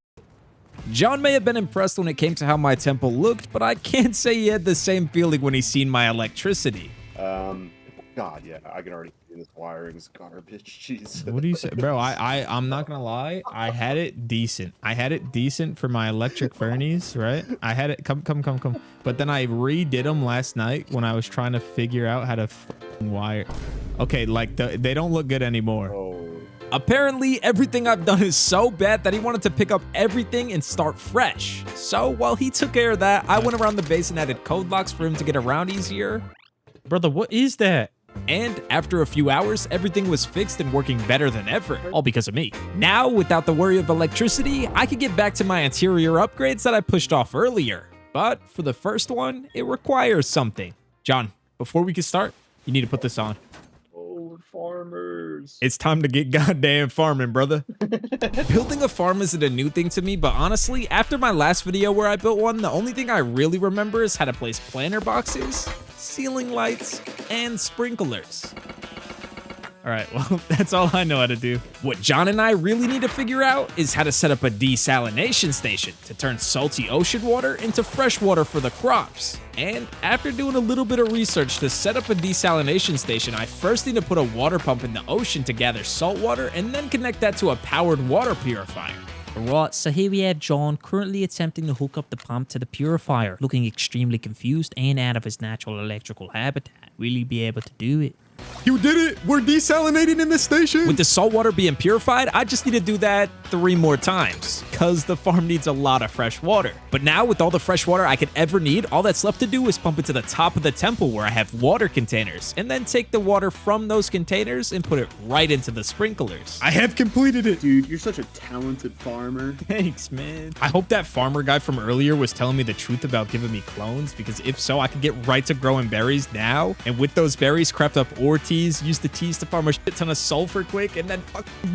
S1: John may have been impressed when it came to how my temple looked, but I can't say he had the same feeling when he seen my electricity.
S11: God, yeah, I can already see this wiring's garbage. Jeez.
S3: What do you say, bro? I'm not gonna lie. I had it decent. I had it decent for my electric furnace, right? I had it. Come. But then I redid them last night when I was trying to figure out how to wire. Okay, like they don't look good anymore.
S11: Oh.
S1: Apparently, everything I've done is so bad that he wanted to pick up everything and start fresh. So while he took care of that, I went around the base and added code locks for him to get around easier.
S3: Brother, what is that?
S1: And after a few hours, everything was fixed and working better than ever, all because of me. Now, without the worry of electricity, I can get back to my interior upgrades that I pushed off earlier. But for the first one, it requires something. John, before we can start, you need to put this on.
S11: Farmers.
S1: It's time to get goddamn farming, brother. Building a farm isn't a new thing to me, but honestly, after my last video where I built one, the only thing I really remember is how to place planter boxes, ceiling lights, and sprinklers. All right, well, that's all I know how to do. What John and I really need to figure out is how to set up a desalination station to turn salty ocean water into fresh water for the crops. And after doing a little bit of research to set up a desalination station, I first need to put a water pump in the ocean to gather salt water and then connect that to a powered water purifier.
S5: Right, so here we have John currently attempting to hook up the pump to the purifier, looking extremely confused and out of his natural electrical habitat. Will he be able to do it?
S3: You did it! We're desalinating in this station!
S1: With the salt water being purified, I just need to do that 3 more times, cause the farm needs a lot of fresh water. But now, with all the fresh water I could ever need, all that's left to do is pump it to the top of the temple where I have water containers, and then take the water from those containers and put it right into the sprinklers.
S3: I have completed it!
S11: Dude, you're such a talented farmer.
S1: Thanks, man.
S3: I hope that farmer guy from earlier was telling me the truth about giving me clones, because if so, I could get right to growing berries now, and with those berries, craft up ore teas, use the teas to farm a shit ton of sulfur quick, and then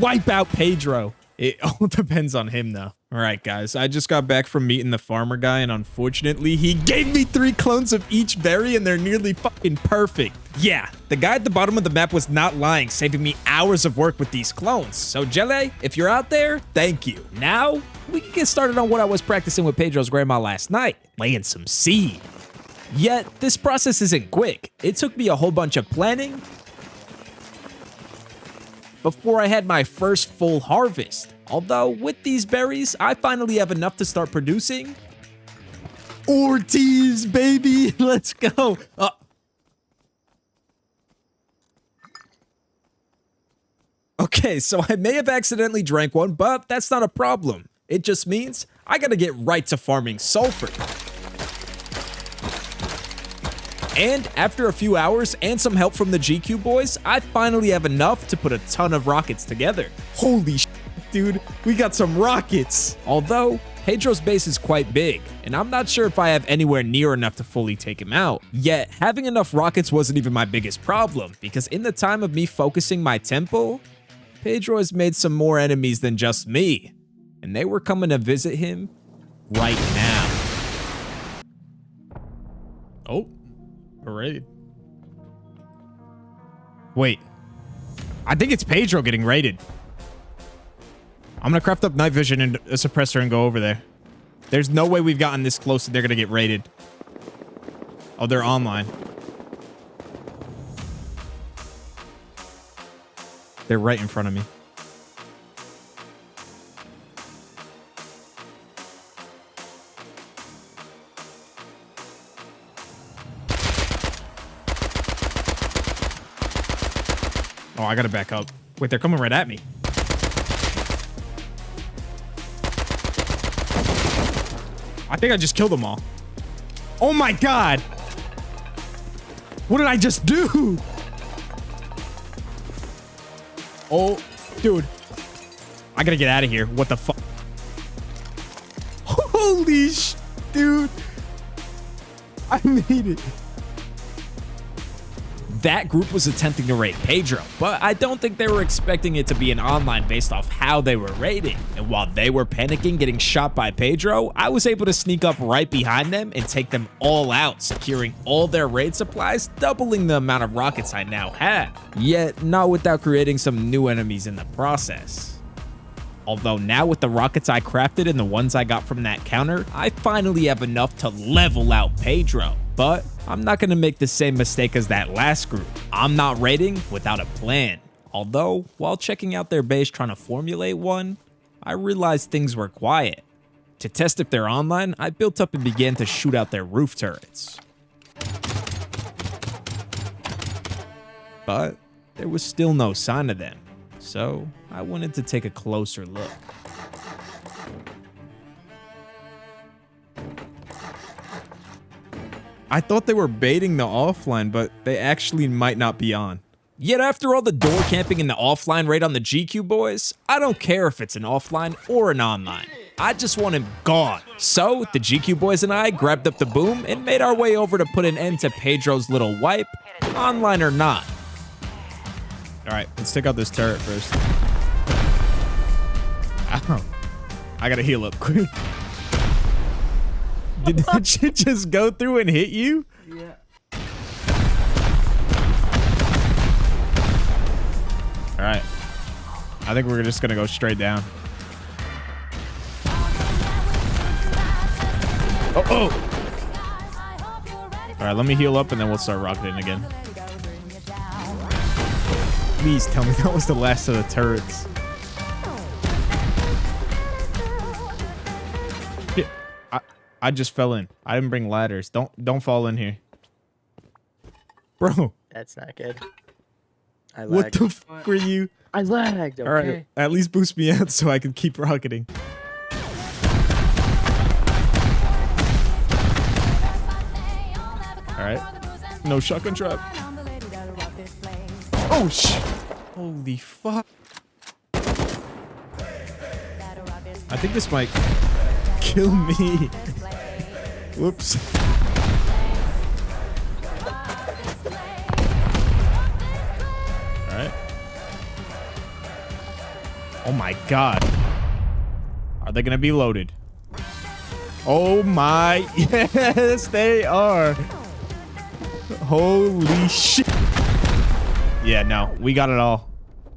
S3: wipe out Pedro. It all depends on him, though. All right, guys, I just got back from meeting the farmer guy, and unfortunately, he gave me 3 clones of each berry, and they're nearly fucking perfect. Yeah, the guy at the bottom of the map was not lying, saving me hours of work with these clones. So, Jelle, if you're out there, thank you. Now, we can get started on what I was practicing with Pedro's grandma last night, laying some seed. Yet, this process isn't quick. It took me a whole bunch of planning before I had my first full harvest. Although, with these berries, I finally have enough to start producing Ortiz, baby. Let's go. Okay, so I may have accidentally drank one, but that's not a problem. It just means I gotta get right to farming sulfur. And after a few hours and some help from the GQ boys, I finally have enough to put a ton of rockets together. Holy shit, dude, we got some rockets. Although, Pedro's base is quite big, and I'm not sure if I have anywhere near enough to fully take him out. Yet, having enough rockets wasn't even my biggest problem, because in the time of me focusing my temple, Pedro has made some more enemies than just me, and they were coming to visit him right now. Oh. Raid. Wait. I think it's Pedro getting raided. I'm gonna craft up night vision and a suppressor and go over there. There's no way we've gotten this close that they're gonna get raided. Oh, they're online. They're right in front of me. Oh, I gotta back up. Wait, they're coming right at me. I think I just killed them all. Oh my god! What did I just do? Oh, dude. I gotta get out of here. What the fuck? Holy sh... Dude. I made it.
S1: That group was attempting to raid Pedro, but I don't think they were expecting it to be an online based off how they were raiding. And while they were panicking getting shot by Pedro, I was able to sneak up right behind them and take them all out, securing all their raid supplies, doubling the amount of rockets I now have. Yet not without creating some new enemies in the process. Although now with the rockets I crafted and the ones I got from that counter, I finally have enough to level out Pedro. But I'm not going to make the same mistake as that last group. I'm not raiding without a plan. Although, while checking out their base trying to formulate one, I realized things were quiet. To test if they're online, I built up and began to shoot out their roof turrets. But there was still no sign of them, so I wanted to take a closer look.
S3: I thought they were baiting the offline, but they actually might not be on.
S1: Yet after all the door camping and the offline raid on the GQ boys, I don't care if it's an offline or an online. I just want him gone. So the GQ boys and I grabbed up the boom and made our way over to put an end to Pedro's little wipe, online or not.
S3: All right, let's take out this turret first. Ow. I gotta heal up quick. Did that shit just go through and hit you?
S4: Yeah.
S3: All right. I think we're just gonna go straight down. Oh! All right, let me heal up and then we'll start rocketing again. Please tell me that was the last of the turrets. Shit. I just fell in. I didn't bring ladders. Don't fall in here. Bro.
S2: That's not good. I lagged.
S3: What the fuck were you?
S2: I lagged, okay?
S3: All right, at least boost me out so I can keep rocketing. All right. No shotgun trap. Oh, shit. Holy fuck. I think this might kill me. Whoops. All right. Oh my God. Are they going to be loaded? Oh my. Yes, they are. Holy shit. Yeah, no, we got it all.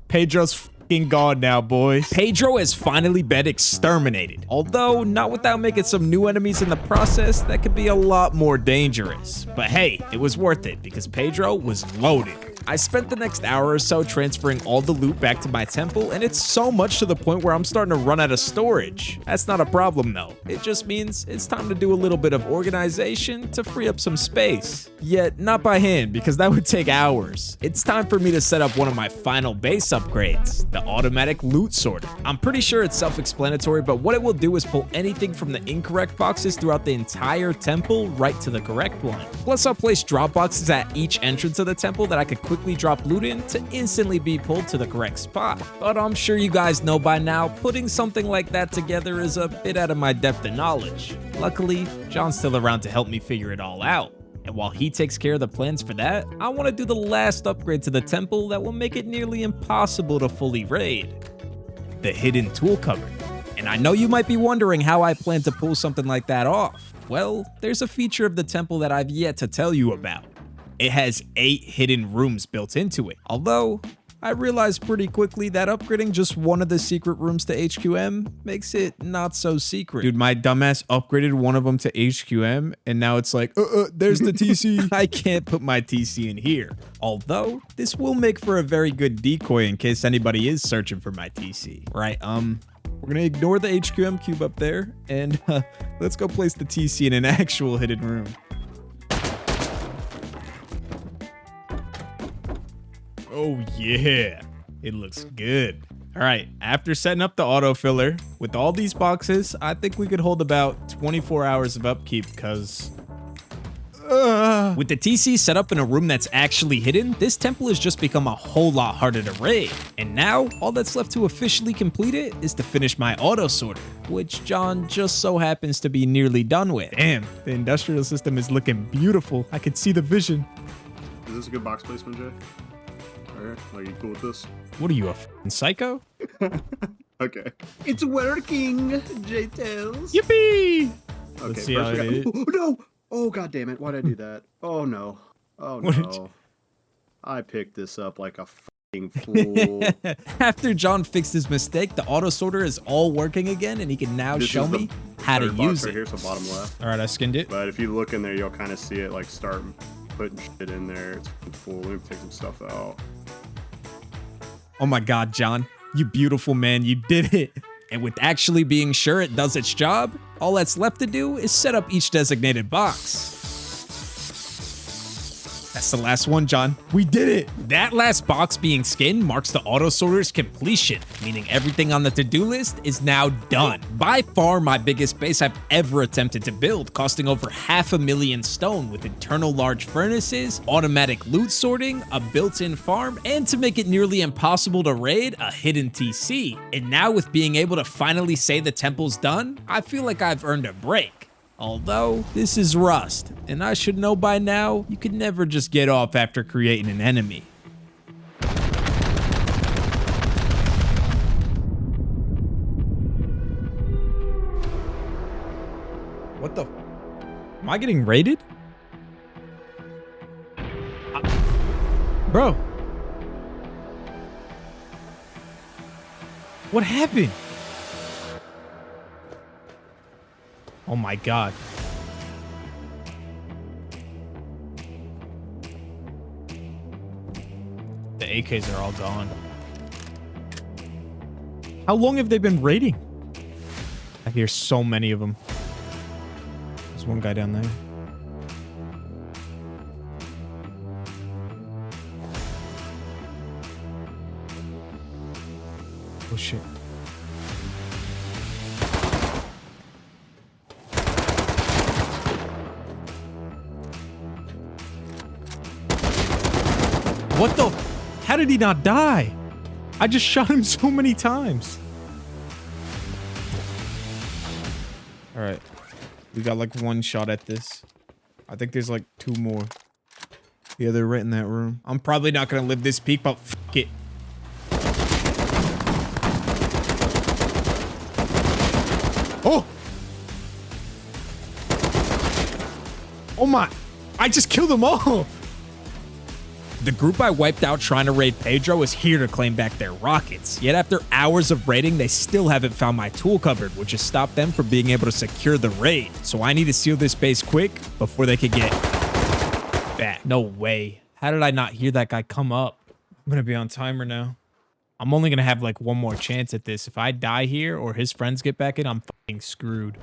S3: Pedro's fucking gone now, boys.
S1: Pedro has finally been exterminated. Although, not without making some new enemies in the process that could be a lot more dangerous. But hey, it was worth it because Pedro was loaded. I spent the next hour or so transferring all the loot back to my temple, and it's so much to the point where I'm starting to run out of storage. That's not a problem though. It just means it's time to do a little bit of organization to free up some space. Yet not by hand, because that would take hours. It's time for me to set up one of my final base upgrades, the automatic loot sorter. I'm pretty sure it's self-explanatory, but what it will do is pull anything from the incorrect boxes throughout the entire temple right to the correct one. Plus I'll place drop boxes at each entrance of the temple that I could quickly drop loot in to instantly be pulled to the correct spot. But I'm sure you guys know by now, putting something like that together is a bit out of my depth of knowledge. Luckily, John's still around to help me figure it all out. And while he takes care of the plans for that, I want to do the last upgrade to the temple that will make it nearly impossible to fully raid. The hidden tool cupboard. And I know you might be wondering how I plan to pull something like that off. Well, there's a feature of the temple that I've yet to tell you about. It has 8 hidden rooms built into it. Although, I realized pretty quickly that upgrading just one of the secret rooms to HQM makes it not so secret. Dude, my dumbass upgraded one of them to HQM, and now it's like, there's the TC. I can't put my TC in here. Although, this will make for a very good decoy in case anybody is searching for my TC. Right, we're gonna ignore the HQM cube up there, and let's go place the TC in an actual hidden room. Oh yeah, it looks good. All right, after setting up the autofiller, with all these boxes, I think we could hold about 24 hours of upkeep because With the TC set up in a room that's actually hidden, this temple has just become a whole lot harder to raid. And now, all that's left to officially complete it is to finish my auto sorter, which John just so happens to be nearly done with.
S3: Damn, the industrial system is looking beautiful. I can see the vision.
S11: Is this a good box placement, Jay? Alright, are you cool with this?
S3: What are you, a f***ing psycho?
S11: Okay. It's working, JTeles.
S3: Yippee!
S11: Okay,
S3: Let's see how it is.
S11: Oh, no! Oh, god damn it. Why'd I do that? Oh, no. Oh, no. I picked this up like a f***ing fool.
S1: After John fixed his mistake, the auto sorter is all working again, and he can now show me how to use it.
S11: Here's the bottom left.
S3: All right, I skinned it.
S11: But if you look in there, you'll kind of see it like start putting shit in there. It's full. Let me take some stuff out.
S1: Oh my god, John. You beautiful man, you did it. And with actually being sure it does its job, all that's left to do is set up each designated box. That's the last one, John. We did it! That last box being skinned marks the auto sorter's completion, meaning everything on the to-do list is now done. By far my biggest base I've ever attempted to build, costing over 500,000 stone with internal large furnaces, automatic loot sorting, a built-in farm, and to make it nearly impossible to raid, a hidden TC. And now with being able to finally say the temple's done, I feel like I've earned a break. Although, this is Rust, and I should know by now, you can never just get off after creating an enemy.
S3: What the? Am I getting raided? Bro. What happened? Oh my god. The AKs are all gone. How long have they been raiding? I hear so many of them. There's one guy down there. Oh shit. What the? How did he not die? I just shot him so many times. All right. We got like one shot at this. I think there's like two more. Yeah, they're right in that room. I'm probably not going to live this peak, but fuck it. Oh! Oh my. I just killed them all.
S1: The group I wiped out trying to raid Pedro is here to claim back their rockets. Yet after hours of raiding, they still haven't found my tool cupboard, which has stopped them from being able to secure the raid. So I need to seal this base quick before they could get back. No way. How did I not hear that guy come up?
S3: I'm going to be on timer now. I'm only going to have like one more chance at this. If I die here or his friends get back in, I'm fucking screwed.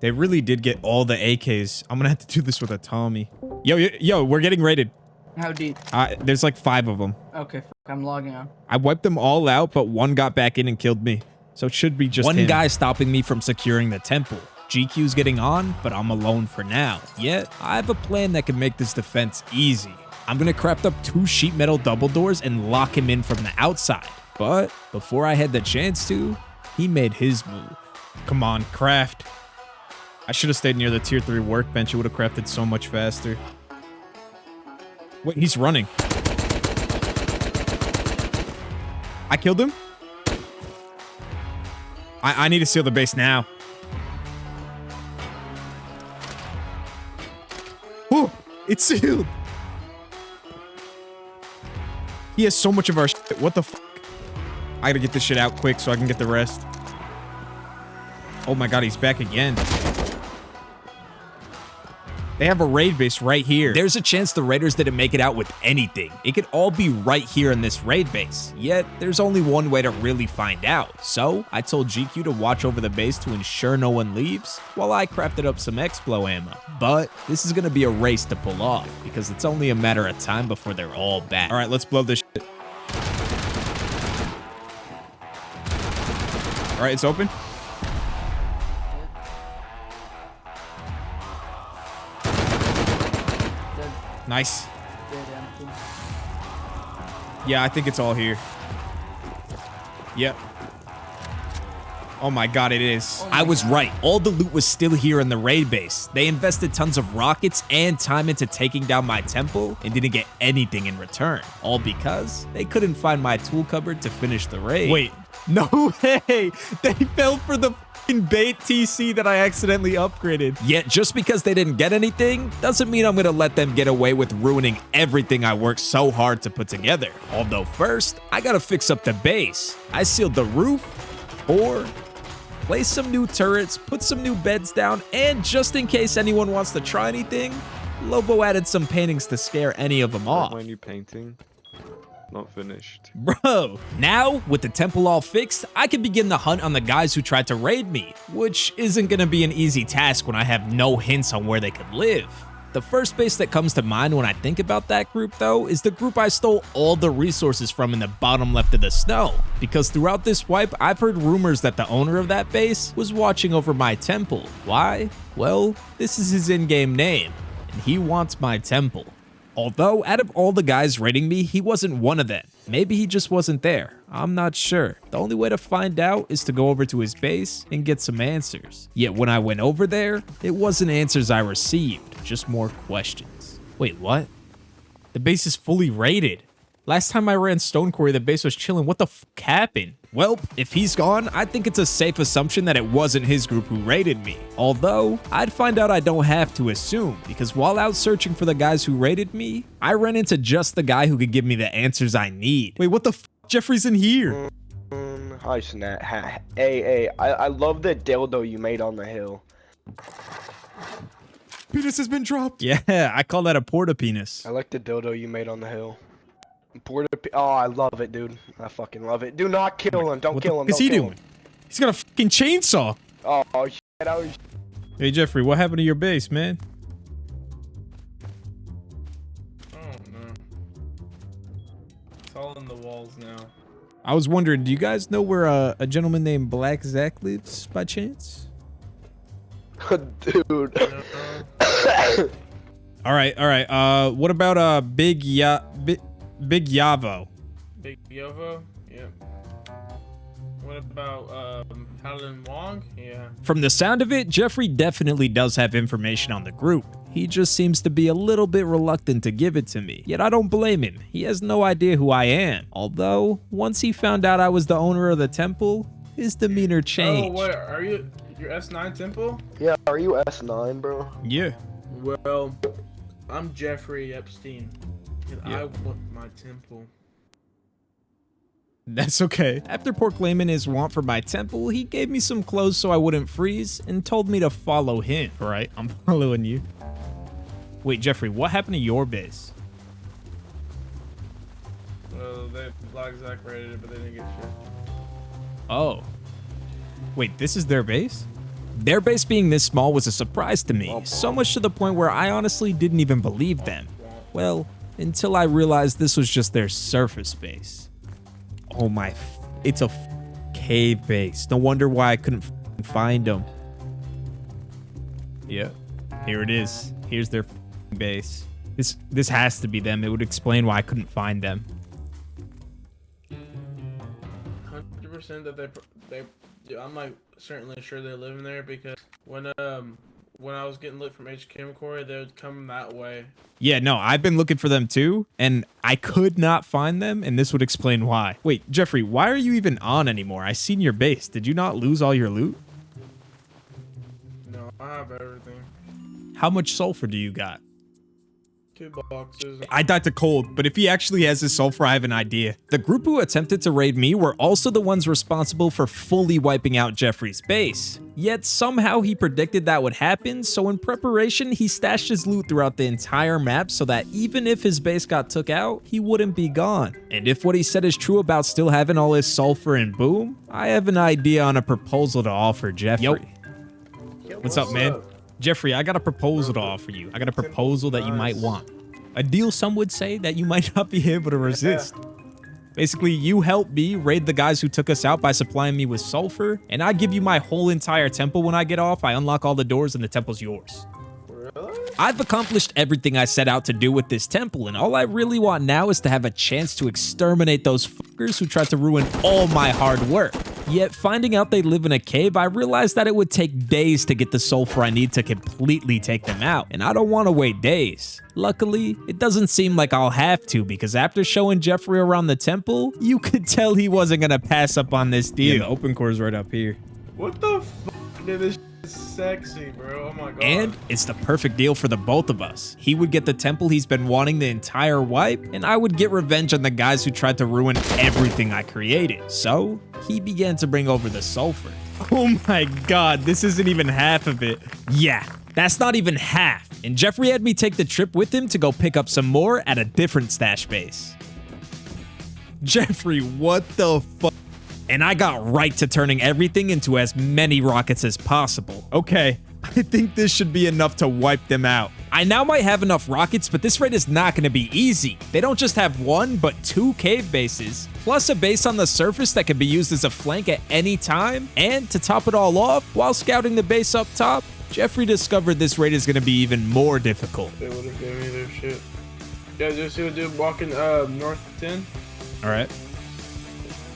S3: They really did get all the AKs. I'm going to have to do this with a Tommy. Yo, we're getting raided.
S4: How deep?
S3: There's like 5 of them.
S4: Okay, I'm logging on.
S3: I wiped them all out, but one got back in and killed me. So it should be just
S1: one
S3: him.
S1: guy stopping me from securing the temple. GQ's getting on, but I'm alone for now. Yet, I have a plan that can make this defense easy. I'm gonna craft up 2 sheet metal double doors and lock him in from the outside. But before I had the chance to, he made his move.
S3: Come on, craft. I should have stayed near the tier 3 workbench. It would have crafted so much faster. Wait, he's running. I killed him. I need to seal the base now. Oh, it's sealed. He has so much of our shit. What the fuck? I gotta get this shit out quick so I can get the rest. Oh my god, he's back again. They have a raid base right here.
S1: There's a chance the raiders didn't make it out with anything. It could all be right here in this raid base. Yet, there's only one way to really find out. So, I told GQ to watch over the base to ensure no one leaves, while I crafted up some Explo ammo. But, this is gonna be a race to pull off, because it's only a matter of time before they're all back.
S3: Alright, let's blow this shit. Alright, it's open. Nice.
S4: Dead empty.
S3: Yeah, I think it's all here. Yep. Oh my god, it is.
S1: I was right. All the loot was still here in the raid base. They invested tons of rockets and time into taking down my temple and didn't get anything in return. All because they couldn't find my tool cupboard to finish the raid.
S3: Wait, no way. They fell for the fucking bait TC that I accidentally upgraded.
S1: Yet just because they didn't get anything doesn't mean I'm gonna let them get away with ruining everything I worked so hard to put together. Although first, I gotta fix up the base. I sealed the roof, or place some new turrets, put some new beds down, and just in case anyone wants to try anything, Lobo added some paintings to scare any of them off.
S10: My new painting. Not finished.
S1: Bro, now with the temple all fixed, I can begin the hunt on the guys who tried to raid me, which isn't gonna be an easy task when I have no hints on where they could live. The first base that comes to mind when I think about that group, though, is the group I stole all the resources from in the bottom left of the snow. Because throughout this wipe, I've heard rumors that the owner of that base was watching over my temple. Why? Well, this is his in-game name, and he wants my temple. Although, out of all the guys raiding me, he wasn't one of them. Maybe he just wasn't there. I'm not sure. The only way to find out is to go over to his base and get some answers. Yet when I went over there, it wasn't answers I received, just more questions.
S3: Wait, what? The base is fully raided. Last time I ran Stone Quarry, the base was chilling. What the fuck happened?
S1: Well, if he's gone, I think it's a safe assumption that it wasn't his group who raided me. Although, I'd find out I don't have to assume, because while out searching for the guys who raided me, I ran into just the guy who could give me the answers I need.
S3: Wait, what the fuck? Jeffrey's in here.
S12: Hi, Snap. Hey, I love the dildo you made on the hill.
S3: Penis has been dropped.
S1: Yeah, I call that a porta penis.
S12: I like the dildo you made on the hill. Oh, I love it, dude. I fucking love it. Do not kill him. Don't kill him.
S3: What's he doing? He's got a fucking chainsaw.
S12: Oh, shit.
S3: Hey, Jeffrey, what happened to your base, man?
S13: Oh, no. It's all in the walls now.
S3: I was wondering, do you guys know where a gentleman named Black Zach lives, by chance?
S12: Dude.
S3: All right. What about Big Yavo?
S13: Big Yovo? Yeah. What about Helen Wong? Yeah.
S1: From the sound of it, Jeffrey definitely does have information on the group. He just seems to be a little bit reluctant to give it to me. Yet I don't blame him. He has no idea who I am. Although, once he found out I was the owner of the temple, his demeanor changed.
S13: Oh, what? Are you your S9 temple?
S12: Yeah, are you S9, bro?
S3: Yeah.
S13: Well, I'm Jeffrey Epstein. And I want my temple.
S3: That's okay.
S1: After proclaiming his want for my temple, he gave me some clothes so I wouldn't freeze and told me to follow him.
S3: All right, I'm following you. Wait, Jeffrey, what happened to your base?
S13: Well, they Black Zach raided it, but they didn't get shit.
S3: Oh. Wait, this is their base?
S1: Their base being this small was a surprise to me, so much to the point where I honestly didn't even believe them. Well, until I realized this was just their surface base. Oh my, it's a cave base. No wonder why I couldn't find them.
S3: Yeah, here it is. Here's their base. This has to be them. It would explain why I couldn't find them.
S13: 100% that they I'm like certainly sure they're living there, because when I was getting lit from HK Quarry, they would come that way.
S3: Yeah, no, I've been looking for them too, and I could not find them, and this would explain why. Wait, Jeffrey, why are you even on anymore? I seen your base. Did you not lose all your loot?
S13: No, I have everything.
S3: How much sulfur do you got?
S13: 2 boxes.
S3: I died to cold, but if he actually has his sulfur, I have an idea.
S1: The group who attempted to raid me were also the ones responsible for fully wiping out Jeffrey's base. Yet somehow he predicted that would happen, so in preparation, he stashed his loot throughout the entire map so that even if his base got took out, he wouldn't be gone. And if what he said is true about still having all his sulfur and boom, I have an idea on a proposal to offer Jeffrey.
S3: What's up, man? Jeffrey, I got a proposal to offer you. I got a proposal that you might want. A deal some would say that you might not be able to resist. Basically, you help me raid the guys who took us out by supplying me with sulfur, and I give you my whole entire temple when I get off. I unlock all the doors and the temple's yours.
S13: Really?
S1: I've accomplished everything I set out to do with this temple, and all I really want now is to have a chance to exterminate those fuckers who tried to ruin all my hard work. Yet, finding out they live in a cave, I realized that it would take days to get the sulfur I need to completely take them out, and I don't want to wait days. Luckily, it doesn't seem like I'll have to, because after showing Jeffrey around the temple, you could tell he wasn't gonna pass up on this deal.
S3: Yeah, the open core is right up here.
S13: What the fuck? Dude, this is sexy, bro. Oh my god.
S1: And it's the perfect deal for the both of us. He would get the temple he's been wanting the entire wipe, and I would get revenge on the guys who tried to ruin everything I created. So, he began to bring over the sulfur.
S3: Oh my god, this isn't even half of it.
S1: Yeah, that's not even half. And Jeffrey had me take the trip with him to go pick up some more at a different stash base.
S3: Jeffrey, what the fuck?
S1: And I got right to turning everything into as many rockets as possible.
S3: Okay, I think this should be enough to wipe them out.
S1: I now might have enough rockets, but this raid is not going to be easy. They don't just have one, but 2 cave bases, plus a base on the surface that can be used as a flank at any time. And to top it all off, while scouting the base up top, Jeffrey discovered this raid is going to be even more difficult.
S13: They would have given me their shit. Yeah, did you see a dude walking north 10?
S3: All right.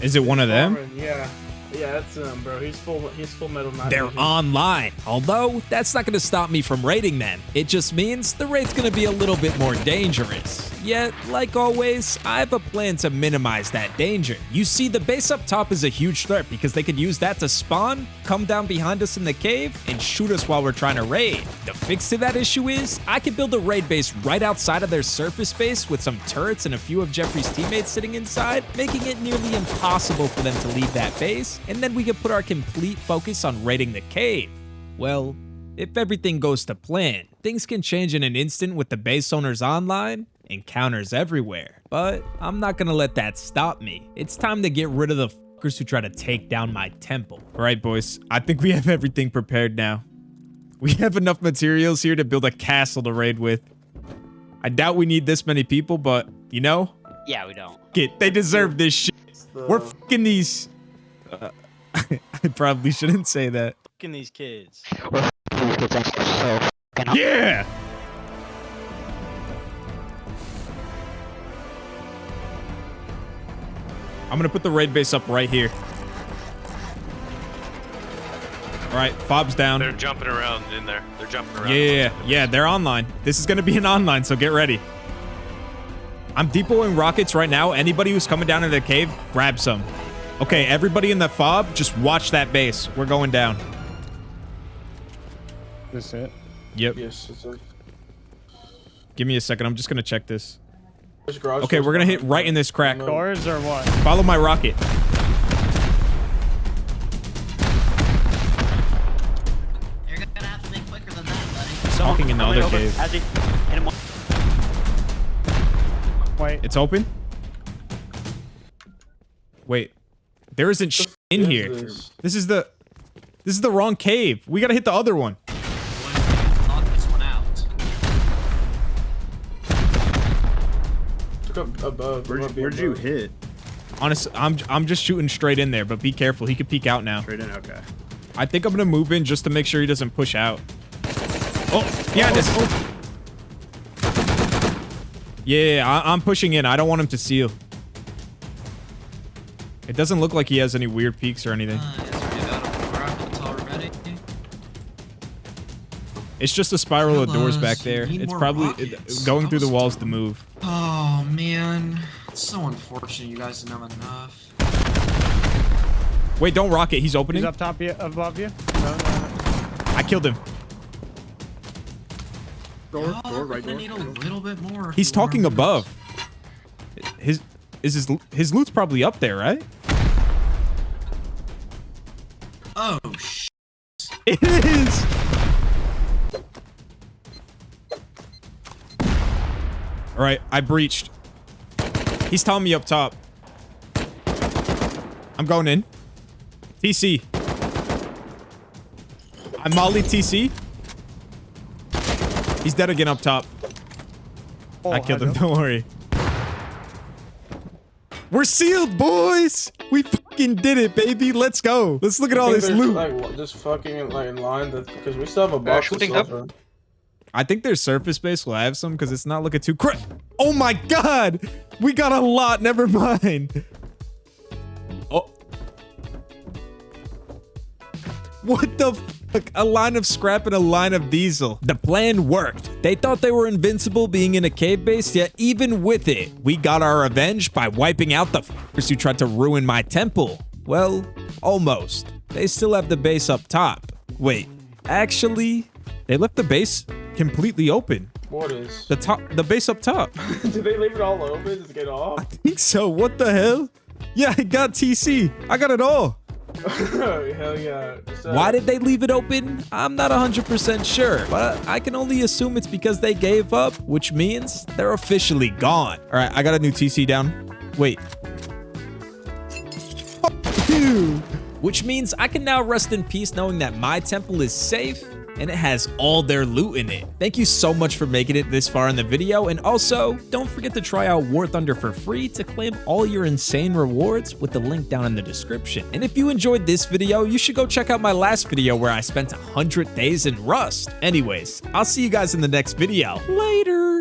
S3: Is it one of them?
S13: Yeah. Yeah, that's bro. He's full metal.
S1: They're online. Although, that's not going to stop me from raiding them. It just means the raid's going to be a little bit more dangerous. Yet, like always, I have a plan to minimize that danger. You see, the base up top is a huge threat because they could use that to spawn, come down behind us in the cave, and shoot us while we're trying to raid. The fix to that issue is, I could build a raid base right outside of their surface base with some turrets and a few of Jeffrey's teammates sitting inside, making it nearly impossible for them to leave that base, and then we can put our complete focus on raiding the cave. Well, if everything goes to plan, things can change in an instant with the base owners online, encounters everywhere. But I'm not gonna let that stop me. It's time to get rid of the fuckers who try to take down my temple.
S3: All right, boys, I think we have everything prepared now. We have enough materials here to build a castle to raid with. I doubt we need this many people, but you know?
S14: Yeah, we don't.
S3: They deserve this shit. We're fucking these... I probably shouldn't say that.
S14: Fucking these kids.
S3: Yeah! I'm gonna put the raid base up right here. All right, fob's down.
S15: They're jumping around in there. They're jumping around.
S3: Yeah, they're online. This is gonna be an online, so get ready. I'm depoting rockets right now. Anybody who's coming down into the cave, grab some. Okay, everybody in the fob, just watch that base. We're going down.
S16: This it?
S3: Yep.
S13: Yes, it's a...
S3: Give me a second. I'm just gonna check this.
S13: garage
S3: Okay, we're gonna hit right in this crack.
S16: Doors or what?
S3: Follow my rocket.
S14: You're gonna have to think quicker than that, buddy.
S3: Talking in the other cave.
S16: Wait.
S3: It's open? Wait. There isn't shit in here. This is the wrong cave. We gotta hit the other one.
S14: Knock this one out.
S13: Took up above.
S11: Where'd you hit?
S3: Honestly, I'm just shooting straight in there, but be careful. He could peek out now.
S11: Straight in, okay.
S3: I think I'm gonna move in just to make sure he doesn't push out. Oh, behind us. Yeah, I'm pushing in. I don't want him to seal. It doesn't look like he has any weird peaks or anything. It's just a spiral of doors back there. It's probably going through the walls to move.
S17: Oh man, it's so unfortunate you guys didn't have enough.
S3: Wait, don't rock it. He's opening.
S16: He's up top above you. No.
S3: I killed him.
S11: Door, right
S17: door. Need a little bit more.
S3: He's talking above. His loot's probably up there, right?
S17: Oh shit.
S3: It is. All right, I breached. He's telling me up top. I'm going in. TC. I'm Molly TC. He's dead again up top.
S16: Oh,
S3: I killed him, don't worry. We're sealed, boys! We fucking did it, baby. Let's go. Let's look at all this loot.
S13: Like, just fucking in line because we still have a box of sulfur.
S3: I think their surface base will have some because it's not looking too crazy. Oh my god! We got a lot. Never mind. Oh. What the fuck? A line of scrap and a line of diesel.
S1: The plan worked. They thought they were invincible being in a cave base, yet even with it, we got our revenge by wiping out the fuckers who tried to ruin my temple. Well, almost. They still have the base up top. Wait, actually, they left the base completely open.
S13: What is?
S3: The base up top.
S13: Did they leave it all open? Just get off?
S3: I think so. What the hell? Yeah, I got TC. I got it all.
S13: Hell yeah.
S1: Why did they leave it open? I'm not 100% sure, but I can only assume it's because they gave up, which means they're officially gone.
S3: All right, I got a new TC down. Wait.
S1: Which means I can now rest in peace knowing that my temple is safe and it has all their loot in it. Thank you so much for making it this far in the video, and also, don't forget to try out War Thunder for free to claim all your insane rewards with the link down in the description. And if you enjoyed this video, you should go check out my last video where I spent 100 days in Rust. Anyways, I'll see you guys in the next video. Later!